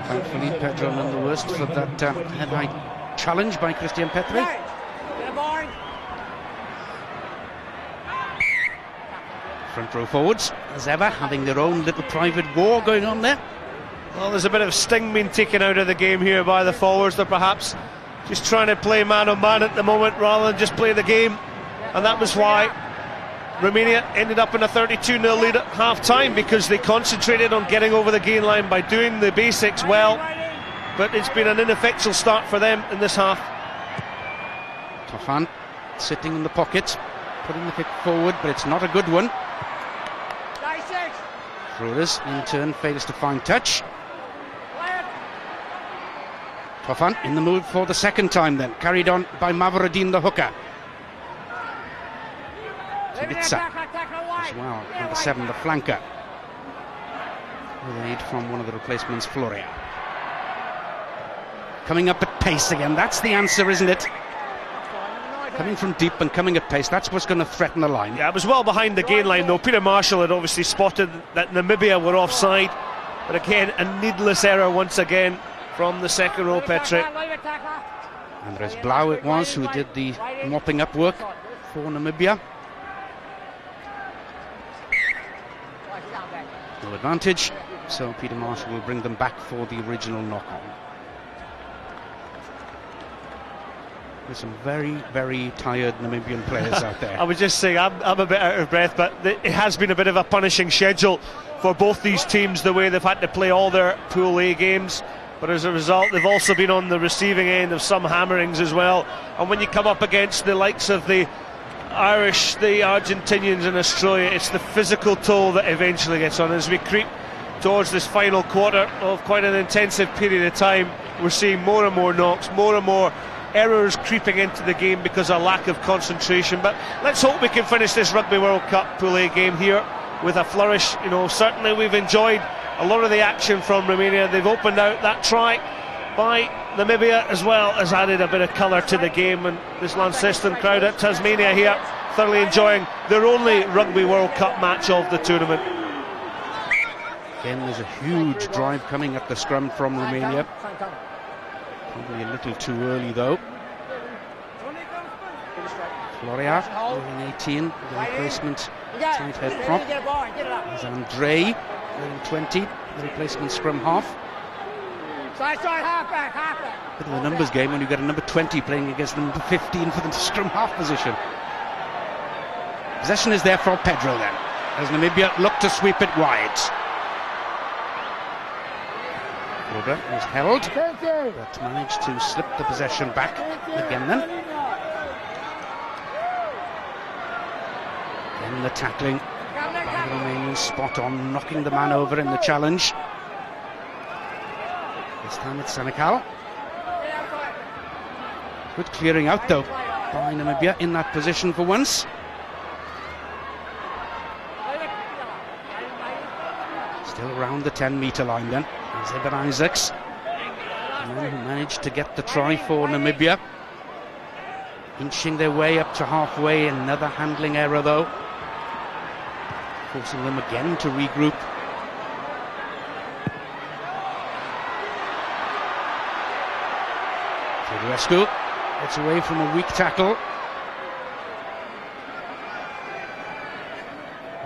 Thankfully, Pedro none the worst for that head-high challenge by Christian Petri. Front row forwards, as ever, having their own little private war going on there. Well, there's a bit of sting being taken out of the game here by the forwards. They're perhaps just trying to play man-on-man at the moment rather than just play the game. And that was why Romania ended up in a 32-0 lead at half-time, because they concentrated on getting over the gain line by doing the basics well. But it's been an ineffectual start for them in this half. Tofan sitting in the pocket, putting the kick forward, but it's not a good one. Flores in turn fails to find touch. Tofan in the mood for the second time then, carried on by Mavrodin the hooker. Tibitsa as well, number 7, the flanker, with aid from one of the replacements, Floria. Coming up at pace again, that's the answer, isn't it? Coming from deep and coming at pace, that's what's going to threaten the line. Yeah, it was well behind the gain line though. Peter Marshall had obviously spotted that Namibia were offside, but again, a needless error once again from the second row, Petri. Andres Blau it was who did the mopping up work for Namibia. No advantage, so Peter Marshall will bring them back for the original knock-on. There's some very, very tired Namibian players out there. I was just saying, I'm a bit out of breath, but it has been a bit of a punishing schedule for both these teams, the way they've had to play all their Pool A games. But as a result, they've also been on the receiving end of some hammerings as well. And when you come up against the likes of the Irish, the Argentinians and Australia, it's the physical toll that eventually gets on. As we creep towards this final quarter of quite an intensive period of time, we're seeing more and more knocks, more and more errors creeping into the game because of lack of concentration. But let's hope we can finish this Rugby World Cup Pool A game here with a flourish. You know, certainly we've enjoyed a lot of the action from Romania. They've opened out. That try by Namibia as well has added a bit of colour to the game, and this Launceston crowd at Tasmania here thoroughly enjoying their only Rugby World Cup match of the tournament. Again, there's a huge drive coming at the scrum from Romania. Probably a little too early though. Floria, wearing 18, the replacement tight head prop. There's Andre, wearing 20, the replacement scrum half. Bit of a numbers game when you get a number 20 playing against number 15 for the scrum half position. Possession is there for Pedro then, as Namibia look to sweep it wide. Roda was held, but managed to slip the possession back again then. Then the tackling by the Romanians, spot on, knocking the man over in the challenge. This time it's Senecal. Good clearing out though by Namibia in that position for once. Still around the 10-metre line then. Zebra Isaacs, the men who managed to get the try for Namibia, inching their way up to halfway. Another handling error though, forcing them again to regroup. Fedrescu gets away from a weak tackle.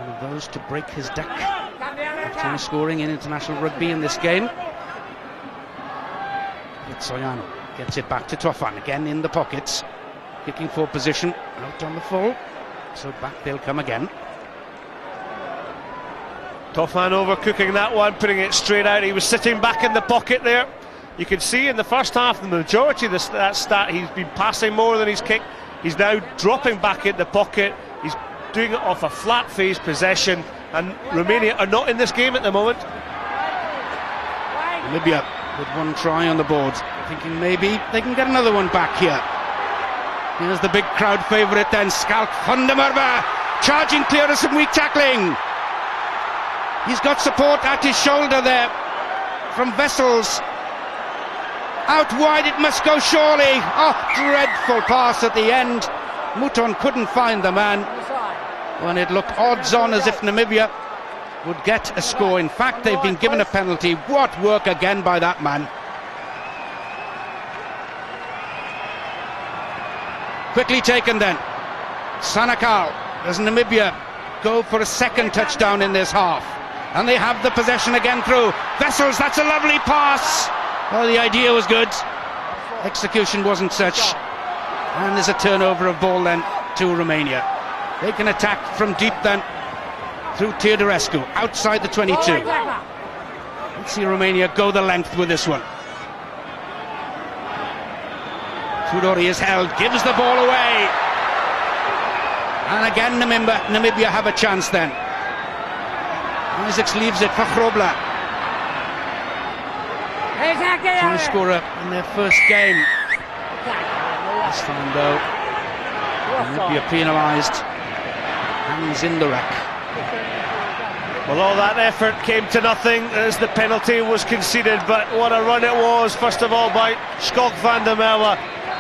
One of those to break his deck of try scoring in international rugby in this game. Soyano gets it back to Tofan, again in the pockets, kicking for position, out on the full, so back they'll come again. Tofan overcooking that one, putting it straight out. He was sitting back in the pocket there. You can see in the first half, the majority of that stat, he's been passing more than he's kicked. He's now dropping back in the pocket. He's doing it off a flat phase possession, and Romania are not in this game at the moment. Namibia with one try on the board, thinking maybe they can get another one back here. Here's the big crowd favourite then, Schalk van der Merwe, charging clear of some weak tackling. He's got support at his shoulder there from Wessels. Out wide it must go surely. Oh, dreadful pass at the end. Mouton couldn't find the man when it looked odds on as if Namibia would get a score. In fact, they've been given a penalty. What work again by that man. Quickly taken then. Sanakal. Does Namibia go for a second touchdown in this half? And they have the possession again through Wessels. That's a lovely pass. Well, the idea was good. Execution wasn't such. And there's a turnover of ball then to Romania. They can attack from deep then through Teodorescu, outside the 22. Let's see Romania go the length with this one. Tudori is held, gives the ball away. And again Namibia have a chance then. Isaacs leaves it for Grobler. Trying to score in their first game. This time though, Namibia penalised. Hands in the wreck. Well, all that effort came to nothing as the penalty was conceded, but what a run it was, first of all, by Schalk van der Merwe.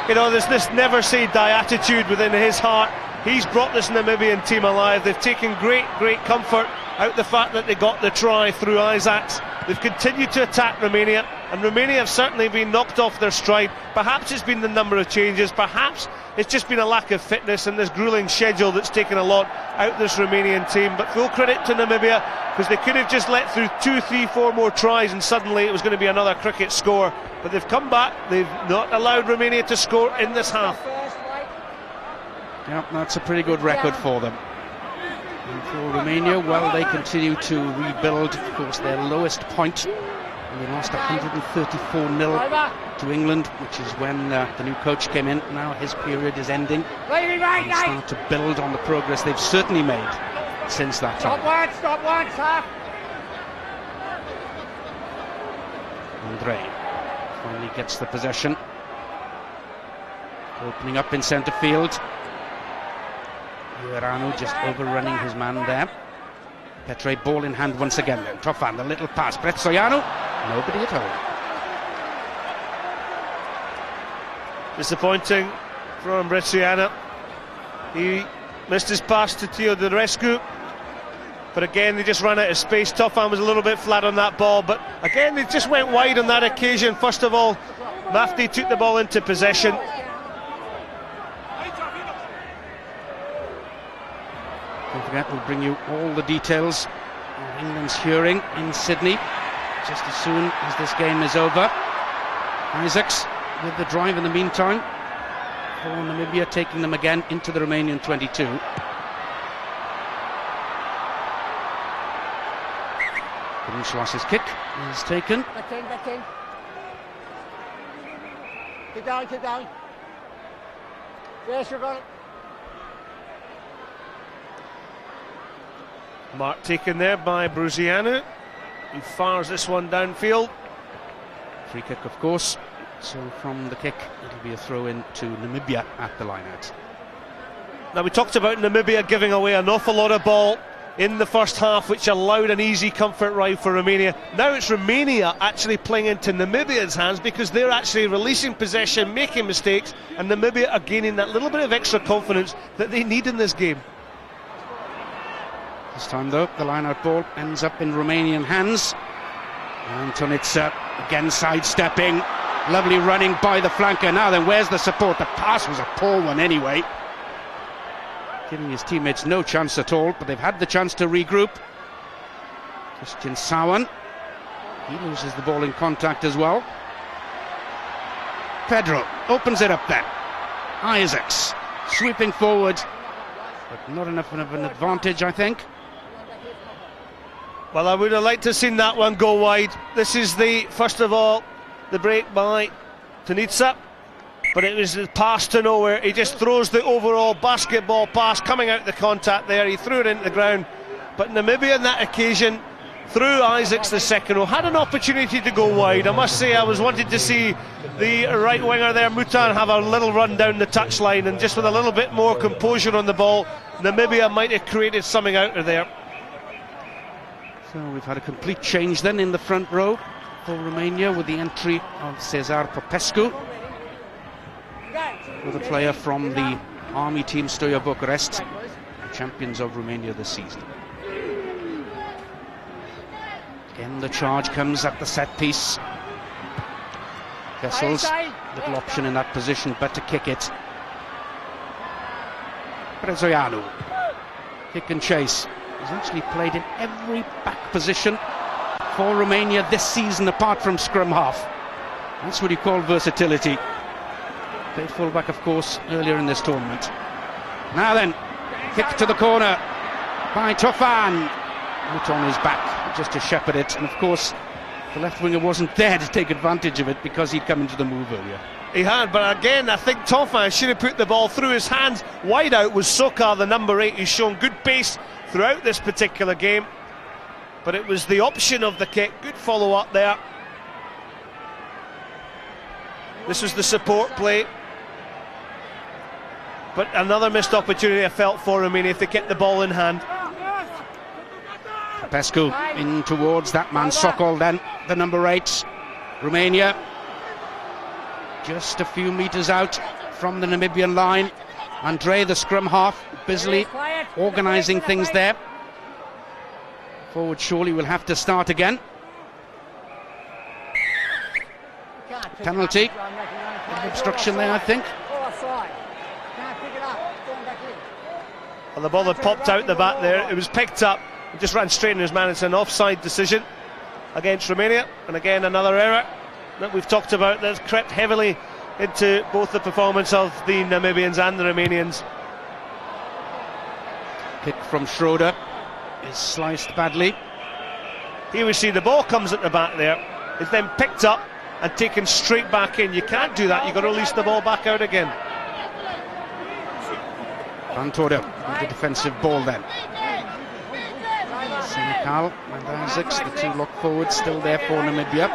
You know, there's this never-say-die attitude within his heart. He's brought this Namibian team alive. They've taken great comfort out the fact that they got the try through Isaacs. They've continued to attack Romania, and Romania have certainly been knocked off their stride. Perhaps it's been the number of changes, perhaps it's just been a lack of fitness and this gruelling schedule that's taken a lot out this Romanian team. But full credit to Namibia, because they could have just let through 2, 3, 4 more tries and suddenly it was going to be another cricket score. But they've come back, they've not allowed Romania to score in this half. Yep, that's a pretty good record for them. And for Romania, well, they continue to rebuild. Of course, their lowest point, and they lost 134-0 to England, which is when the new coach came in. Now his period is ending. They start to build on the progress they've certainly made since that time. Stop one, stop. Andre finally gets the possession. Opening up in centre field. Ueranu just overrunning his man there. Petre ball in hand once again then. Tofan, the little pass. Brett Soyano, nobody at home. Disappointing from Bresciano. He missed his pass to Teodorescu, but again they just ran out of space. Tofan was a little bit flat on that ball, but again they just went wide on that occasion. First of all, Mafti took the ball into possession. Don't forget, we'll bring you all the details of England's hearing in Sydney just as soon as this game is over. Isaacs with the drive in the meantime for Namibia, taking them again into the Romanian 22. Schloss's kick is taken. Back in. Keep going. Yes, you're going. Mark taken there by Bruzianu, who fires this one downfield. Free kick, of course. So from the kick, it'll be a throw in to Namibia at the line-out. Now, we talked about Namibia giving away an awful lot of ball in the first half, which allowed an easy comfort ride for Romania. Now it's Romania actually playing into Namibia's hands, because they're actually releasing possession, making mistakes, and Namibia are gaining that little bit of extra confidence that they need in this game. This time though, the line-out ball ends up in Romanian hands. And Tonitsa again sidestepping. Lovely running by the flanker. Now then, where's the support? The pass was a poor one anyway. giving his teammates no chance at all, but they've had the chance to regroup. Christian Sawan, he loses the ball in contact as well. Pedro opens it up then. Isaacs sweeping forward, but not enough of an advantage, I think. Well, I would have liked to have seen that one go wide. This is first of all, the break by Tunitsa, but it was a pass to nowhere. He just throws the overall basketball pass coming out the contact there. He threw it into the ground, but Namibia on that occasion, through Isaacs the second row, had an opportunity to go wide. I must say I was wanting to see the right winger there, Mutan, have a little run down the touchline, and just with a little bit more composure on the ball, Namibia might have created something out of there. So we've had a complete change then in the front row for Romania with the entry of Cezar Popescu, with a player from the army team Steaua Bucharest, champions of Romania this season. Again, the charge comes at the set piece. Vessels, little option in that position, but to kick it. Prezoianu, kick and chase. He's actually played in every back position for Romania this season, apart from scrum half. That's what you call versatility. Played fullback, of course, earlier in this tournament. Now then, kick to the corner by Tofan. Out on his back just to shepherd it, and of course the left winger wasn't there to take advantage of it because he'd come into the move earlier. He had, but again I think Tofan should have put the ball through his hands. Wide out was Sokar, the number 8, who's shown good pace throughout this particular game, but it was the option of the kick. Good follow up there. This was the support play, but another missed opportunity I felt for Romania if they kept the ball in hand. Pescu in towards that man Sokol, then the number 8. Romania just a few metres out from the Namibian line. Andre, the scrum half, busily organising things there. Forward surely will have to start again. Penalty. Obstruction there, I think. Well, the ball had popped out the back there. It was picked up. He just ran straight in his man. It's an offside decision against Romania, and again another error that we've talked about that's crept heavily into both the performance of the Namibians and the Romanians. Kick from Schroeder is sliced badly. Here we see the ball comes at the back there. It's then picked up and taken straight back in. You can't do that. You've got to release the ball back out again. Van Torde with the defensive ball then. Senecal and Isaacs, the two lock forwards, still there for Namibia.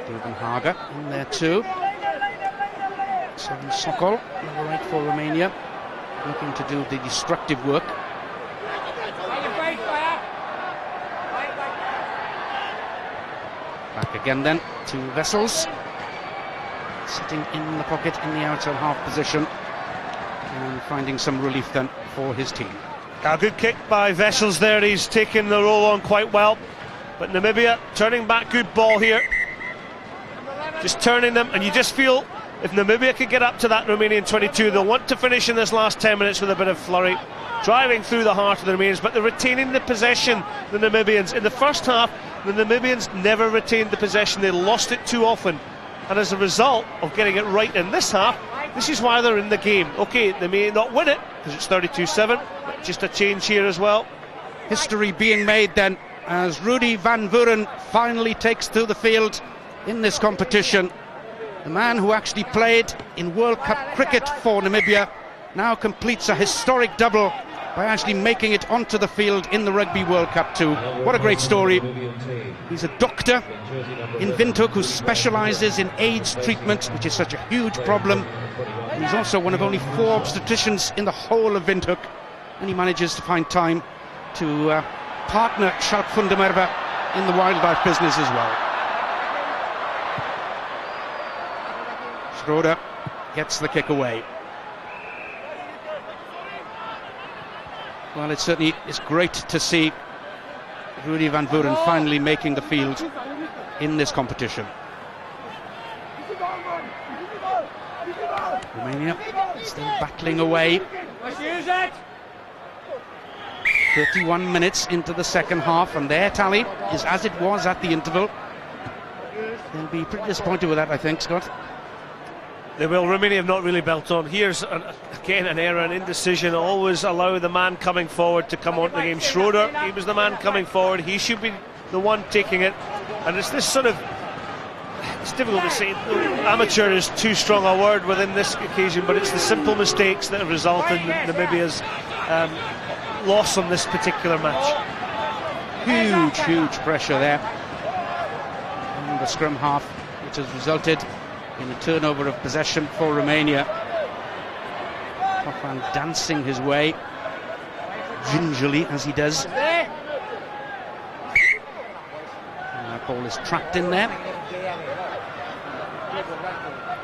Ruben Haga in there too. Seven Sokol, number 8 for Romania, looking to do the destructive work. Back again then to Vessels, sitting in the pocket in the outer half position, and finding some relief then for his team. A good kick by Vessels there. He's taken the roll on quite well, but Namibia turning back. Good ball here, just turning them, and you just feel if Namibia could get up to that Romanian 22, they'll want to finish in this last 10 minutes with a bit of flurry, driving through the heart of the Romanians, but they're retaining the possession, the Namibians. In the first half, the Namibians never retained the possession. They lost it too often, and as a result of getting it right in this half, this is why they're in the game. Okay, they may not win it because it's 32-7, but just a change here as well. History being made then as Rudy van Vuren finally takes to the field in this competition. The man who actually played in World Cup cricket for Namibia now completes a historic double by actually making it onto the field in the Rugby World Cup too. What a great story. He's a doctor in Windhoek who specialises in AIDS treatment, which is such a huge problem. And he's also one of only 4 obstetricians in the whole of Windhoek, and he manages to find time to partner Sjoerd van der Merwe in the wildlife business as well. Schroeder gets the kick away. Well, it certainly is great to see Rudy van Vuren finally making the field in this competition. Romania still battling away. 31 minutes into the second half, and their tally is as it was at the interval. They'll be pretty disappointed with that, I think, Scott. They will. Romania have not really built on. Here's again an error, an indecision. Always allow the man coming forward to come onto the game. Schroeder, he was the man coming forward. He should be the one taking it. And it's this sort of, it's difficult to say, amateur is too strong a word within this occasion, but it's the simple mistakes that have resulted in Namibia's loss on this particular match. Huge pressure there on the scrum half, which has resulted in a turnover of possession for Romania. Hoffman dancing his way gingerly as he does. And that ball is trapped in there.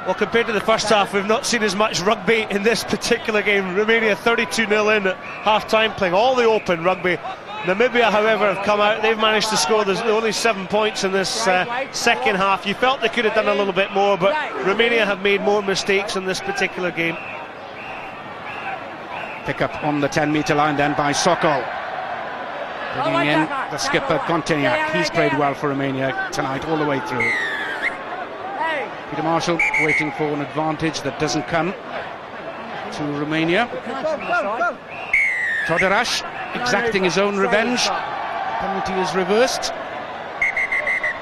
Well, compared to the first half, we've not seen as much rugby in this particular game. Romania 32-0 in at half-time, playing all the open rugby. Namibia, however, have come out. They've managed to score. There's only 7 points in this second half. You felt they could have done a little bit more, but Romania have made more mistakes in this particular game. Pick up on the 10-metre line then by Sokol. Bringing in the skipper, Konteniak. He's played well for Romania tonight, all the way through. Peter Marshall waiting for an advantage that doesn't come to Romania. Todarash exacting his own revenge. Penalty is reversed.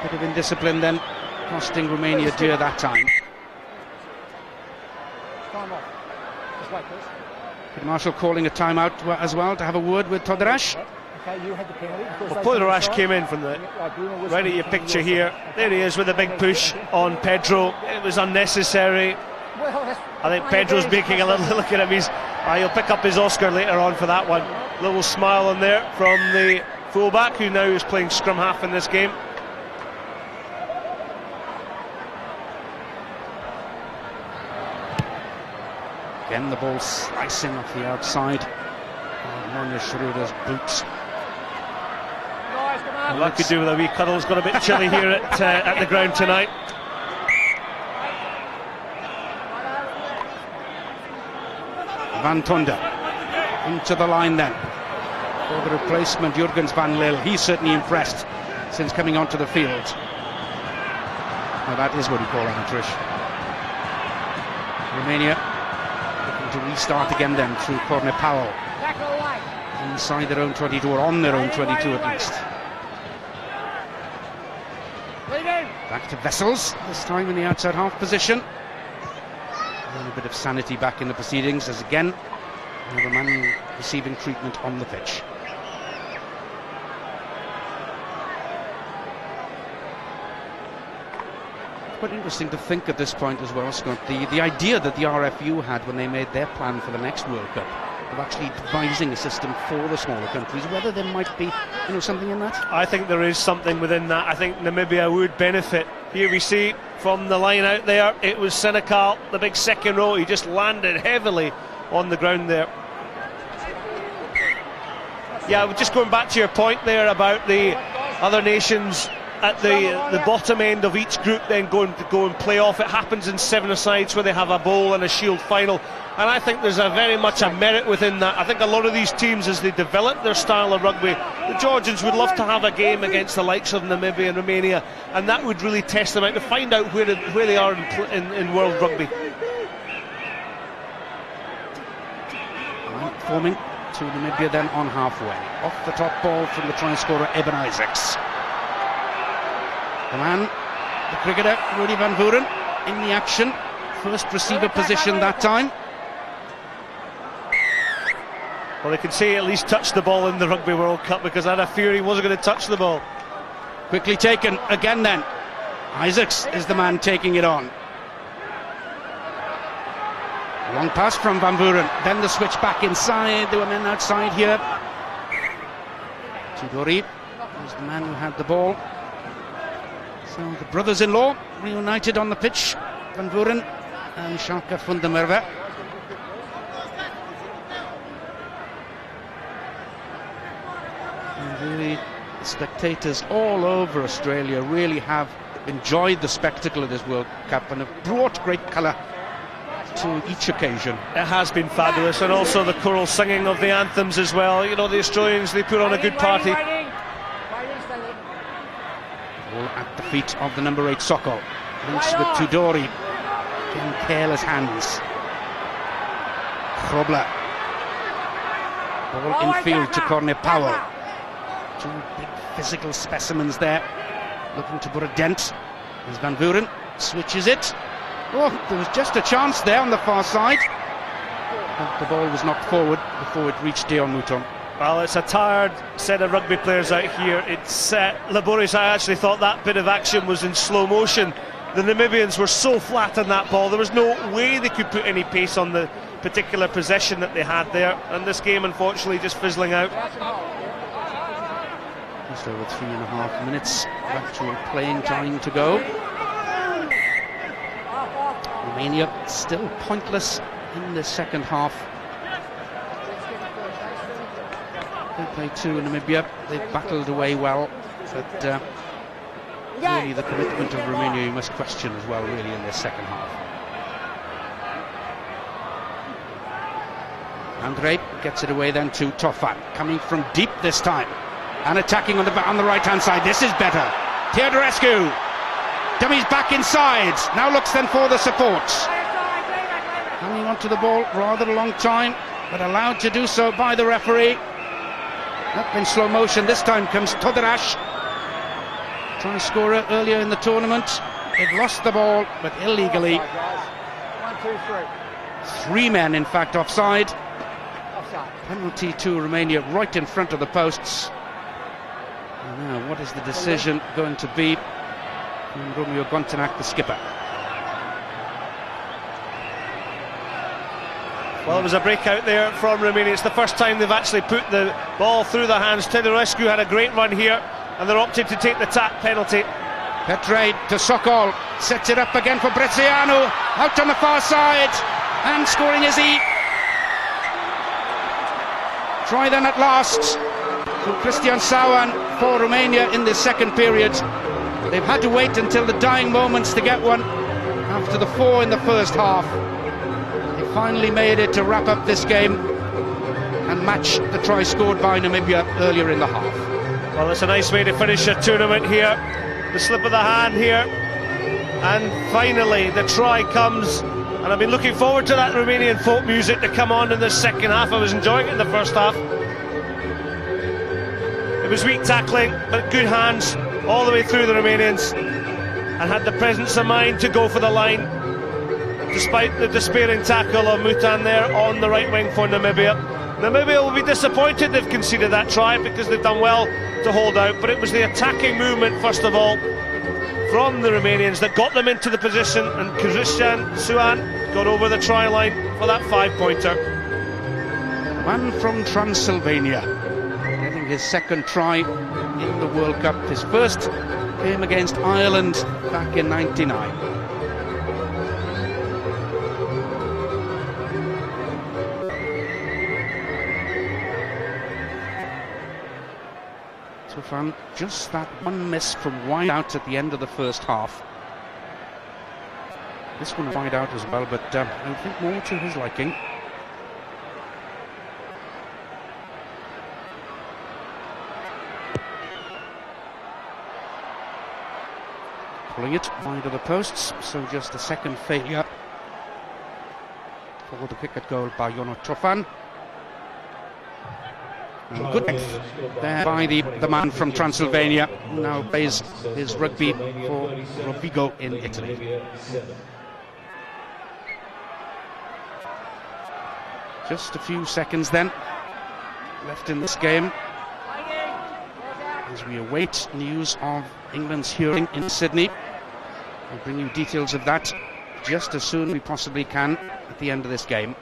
Bit of indiscipline then, costing Romania dear that time. Peter Marshall calling a timeout as well to have a word with Todarash. Well, Todarash came in from the right at your picture here. There he is with a big push on Pedro. It was unnecessary. I think Pedro's making a little look at him. He'll pick up his Oscar later on for that one. Little smile on there from the fullback, who now is playing scrum half in this game. Again, the ball slicing off the outside. Monia Schroeder's boots. Well, that could do with a wee cuddle. It's got a bit chilly here at the ground tonight. Van Tonder into the line then for the replacement, Jurgens van Lille. He's certainly impressed since coming onto the field. Now that is what you call amateurish. Romania looking to restart again then through Corne Powell. Inside their own 22, or on their own 22 at least. Back to Vessels, this time in the outside half position. And a bit of sanity back in the proceedings as again we have a man receiving treatment on the pitch. Quite interesting to think at this point as well, Scott, the idea that the RFU had when they made their plan for the next World Cup, of actually devising a system for the smaller countries, whether there might be something in that. I think there is something within that. I think Namibia would benefit. Here we see from the line out there, it was Senecal, the big second row. He just landed heavily on the ground there. Yeah, just going back to your point there about the other nations at the bottom end of each group then going to go and play off. It happens in 7-a-sides where they have a bowl and a shield final, and I think there's very much a merit within that. I think a lot of these teams, as they develop their style of rugby, the Georgians would love to have a game against the likes of Namibia and Romania, and that would really test them out to find out where they are in world rugby. Forming to Namibia then on halfway. Off the top ball from the try scorer Eben Isaacs. The man, the cricketer, Rudy van Vuren, in the action. First receiver position that time. Well, they can say he at least touched the ball in the Rugby World Cup, because I had a fear he wasn't going to touch the ball. Quickly taken again then. Isaacs is the man taking it on. Long pass from Van Vuren. Then the switch back inside. There were men outside here. Tudori was the man who had the ball. So the brothers-in-law reunited on the pitch, Van Vuren and Shaka van der Merwe. And really, the spectators all over Australia really have enjoyed the spectacle of this World Cup and have brought great colour to each occasion. It has been fabulous, and also the choral singing of the anthems as well. You know, the Australians, they put on a good party. Ball at the feet of the number 8 Sokol. Loose with Tudori. In careless hands. Krobler. Ball infield to Corne Powell. Two big physical specimens there, looking to put a dent. As Van Vuren switches it. Oh, there was just a chance there on the far side. But the ball was knocked forward before it reached Dion Mouton. Well, it's a tired set of rugby players out here. It's laborious. I actually thought that bit of action was in slow motion. The Namibians were so flat on that ball. There was no way they could put any pace on the particular possession that they had there. And this game, unfortunately, just fizzling out. Just over 3.5 minutes of actual playing time to go. Romania still pointless in the second half. They played 2 in Namibia. They battled away well, but really the commitment of Romania you must question as well, really, in this second half. Andre gets it away then to Tofan, coming from deep this time and attacking on the right hand side. This is better. Teodorescu, dummies back inside, now looks then for the supports. Hanging on to the ball rather a long time, but allowed to do so by the referee. Up in slow motion this time comes Todarash, trying to score it earlier in the tournament. They've lost the ball, but illegally. 1, 2, 3. 3 men in fact offside. Penalty to Romania right in front of the posts. And now what is the decision going to be from Romeo Gontinak, the skipper? Well, it was a breakout there from Romania. It's the first time they've actually put the ball through their hands. Teodorescu had a great run here, and they're opted to take the tap penalty. Petre to Sokol, sets it up again for Breziano, out on the far side, and scoring is he. Try then at last to Christian Sawan for Romania in this second period. They've had to wait until the dying moments to get one after the 4 in the first half. They finally made it to wrap up this game and match the try scored by Namibia earlier in the half. Well, it's a nice way to finish a tournament here. The slip of the hand here, and finally the try comes. And I've been looking forward to that Romanian folk music to come on in the second half. I was enjoying it in the first half. It was weak tackling, but good hands all the way through the Romanians, and had the presence of mind to go for the line, despite the despairing tackle of Mouton there on the right wing for Namibia. Namibia will be disappointed they've conceded that try, because they've done well to hold out, but it was the attacking movement first of all from the Romanians that got them into the position, and Christian Sawan got over the try line for that 5-pointer. Man from Transylvania getting his second try in the World Cup. His first came against Ireland back in '99. Tofan, just that one miss from wide out at the end of the first half. This one wide out as well, but I think more to his liking. Pulling it wide of the posts, so just a second failure for the cricket goal by Jono Tofan. Good there by the man from Transylvania, who now plays his rugby for Rovigo in Italy. Just a few seconds then left in this game as we await news of England's hearing in Sydney. We'll bring you details of that just as soon as we possibly can at the end of this game.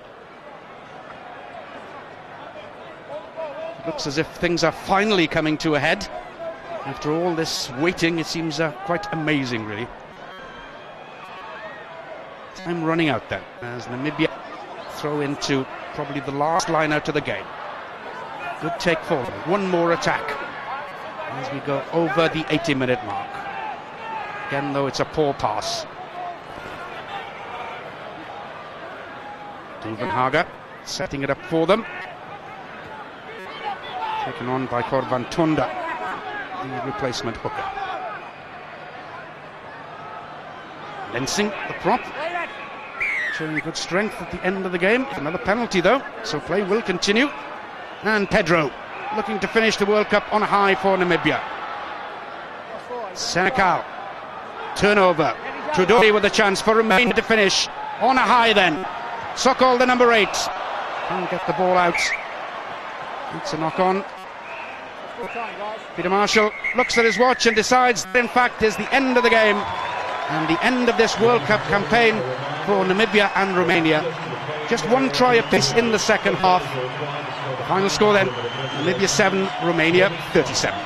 Looks as if things are finally coming to a head. After all this waiting, it seems quite amazing, really. Time running out then, as Namibia throw into probably the last line out of the game. Good take forward. One more attack as we go over the 80-minute mark. Again, though, it's a poor pass. Duvenhagen setting it up for them. Taken on by Korvan Tunda, the replacement hooker. Lensing, the prop, showing good strength at the end of the game. Another penalty, though, so play will continue. And Pedro looking to finish the World Cup on a high for Namibia. Senecal, turnover. Trudori with a chance for Romania to finish on a high then. Sokol, the number 8, can't get the ball out. It's a knock on. Peter Marshall looks at his watch and decides that in fact is the end of the game and the end of this World Cup campaign for Namibia and Romania. Just one try apiece in the second half. The final score then, Namibia 7, Romania 37.